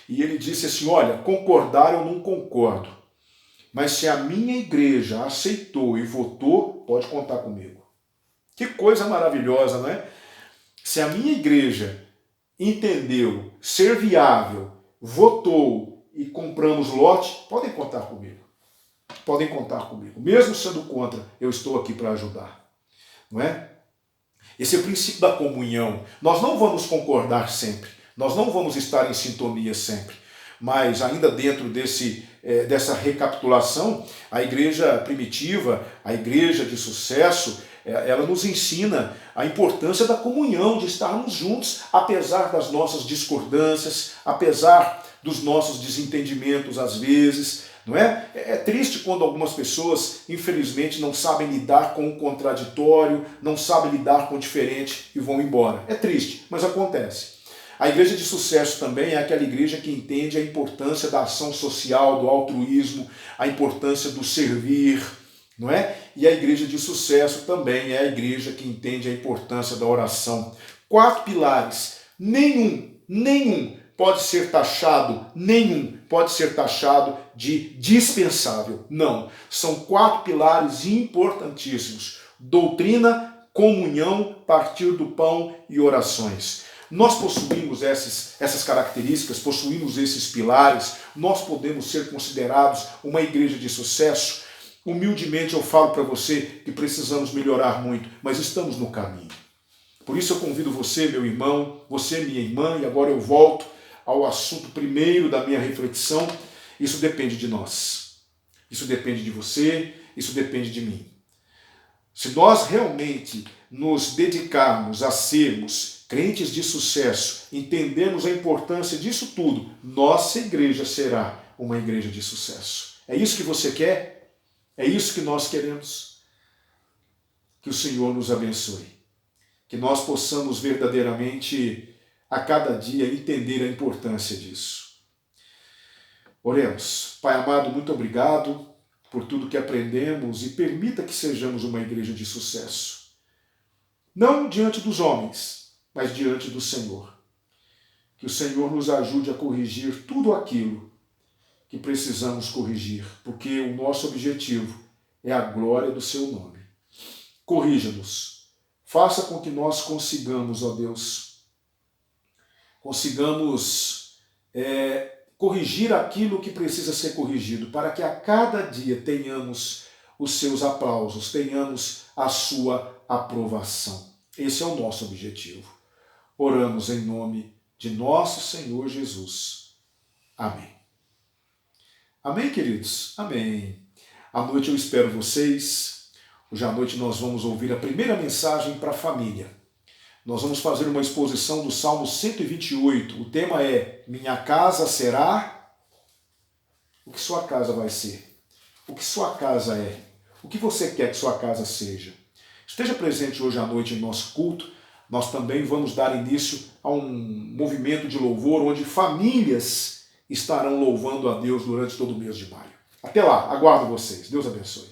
E ele disse assim: olha, concordar eu não concordo, mas se a minha igreja aceitou e votou, pode contar comigo. Que coisa maravilhosa, não é? Se a minha igreja entendeu ser viável, votou e compramos lote, podem contar comigo. Podem contar comigo. Mesmo sendo contra, eu estou aqui para ajudar. Não é? Esse é o princípio da comunhão. Nós não vamos concordar sempre. Nós não vamos estar em sintonia sempre. Mas ainda dentro dessa recapitulação, a igreja primitiva, a igreja de sucesso, ela nos ensina a importância da comunhão, de estarmos juntos, apesar das nossas discordâncias, apesar dos nossos desentendimentos às vezes, Não é? É triste quando algumas pessoas, infelizmente, não sabem lidar com o contraditório, não sabem lidar com o diferente e vão embora. É triste, mas acontece. A igreja de sucesso também é aquela igreja que entende a importância da ação social, do altruísmo, a importância do servir, não é? E a igreja de sucesso também é a igreja que entende a importância da oração. 4 pilares. Nenhum pode ser taxado de dispensável. Não. São 4 pilares importantíssimos. Doutrina, comunhão, partir do pão e orações. Nós possuímos essas características, possuímos esses pilares, nós podemos ser considerados uma igreja de sucesso. Humildemente eu falo para você que precisamos melhorar muito, mas estamos no caminho. Por isso eu convido você, meu irmão, você, minha irmã, e agora eu volto ao assunto primeiro da minha reflexão. Isso depende de nós. Isso depende de você, isso depende de mim. Se nós realmente nos dedicarmos a sermos crentes de sucesso, entendemos a importância disso tudo, nossa igreja será uma igreja de sucesso. É isso que você quer? É isso que nós queremos? Que o Senhor nos abençoe. Que nós possamos verdadeiramente, a cada dia, entender a importância disso. Oremos. Pai amado, muito obrigado por tudo que aprendemos e permita que sejamos uma igreja de sucesso. Não diante dos homens, mas diante do Senhor. Que o Senhor nos ajude a corrigir tudo aquilo que precisamos corrigir, porque o nosso objetivo é a glória do seu nome. Corrija-nos. Faça com que nós consigamos, ó Deus, corrigir aquilo que precisa ser corrigido, para que a cada dia tenhamos os seus aplausos, tenhamos a sua aprovação. Esse é o nosso objetivo. Oramos em nome de nosso Senhor Jesus. Amém. Amém, queridos? Amém. À noite eu espero vocês. Hoje à noite nós vamos ouvir a primeira mensagem para a família. Nós vamos fazer uma exposição do Salmo 128. O tema é: minha casa será... O que sua casa vai ser? O que sua casa é? O que você quer que sua casa seja? Esteja presente hoje à noite em nosso culto. Nós também vamos dar início a um movimento de louvor onde famílias estarão louvando a Deus durante todo o mês de maio. Até lá, aguardo vocês. Deus abençoe.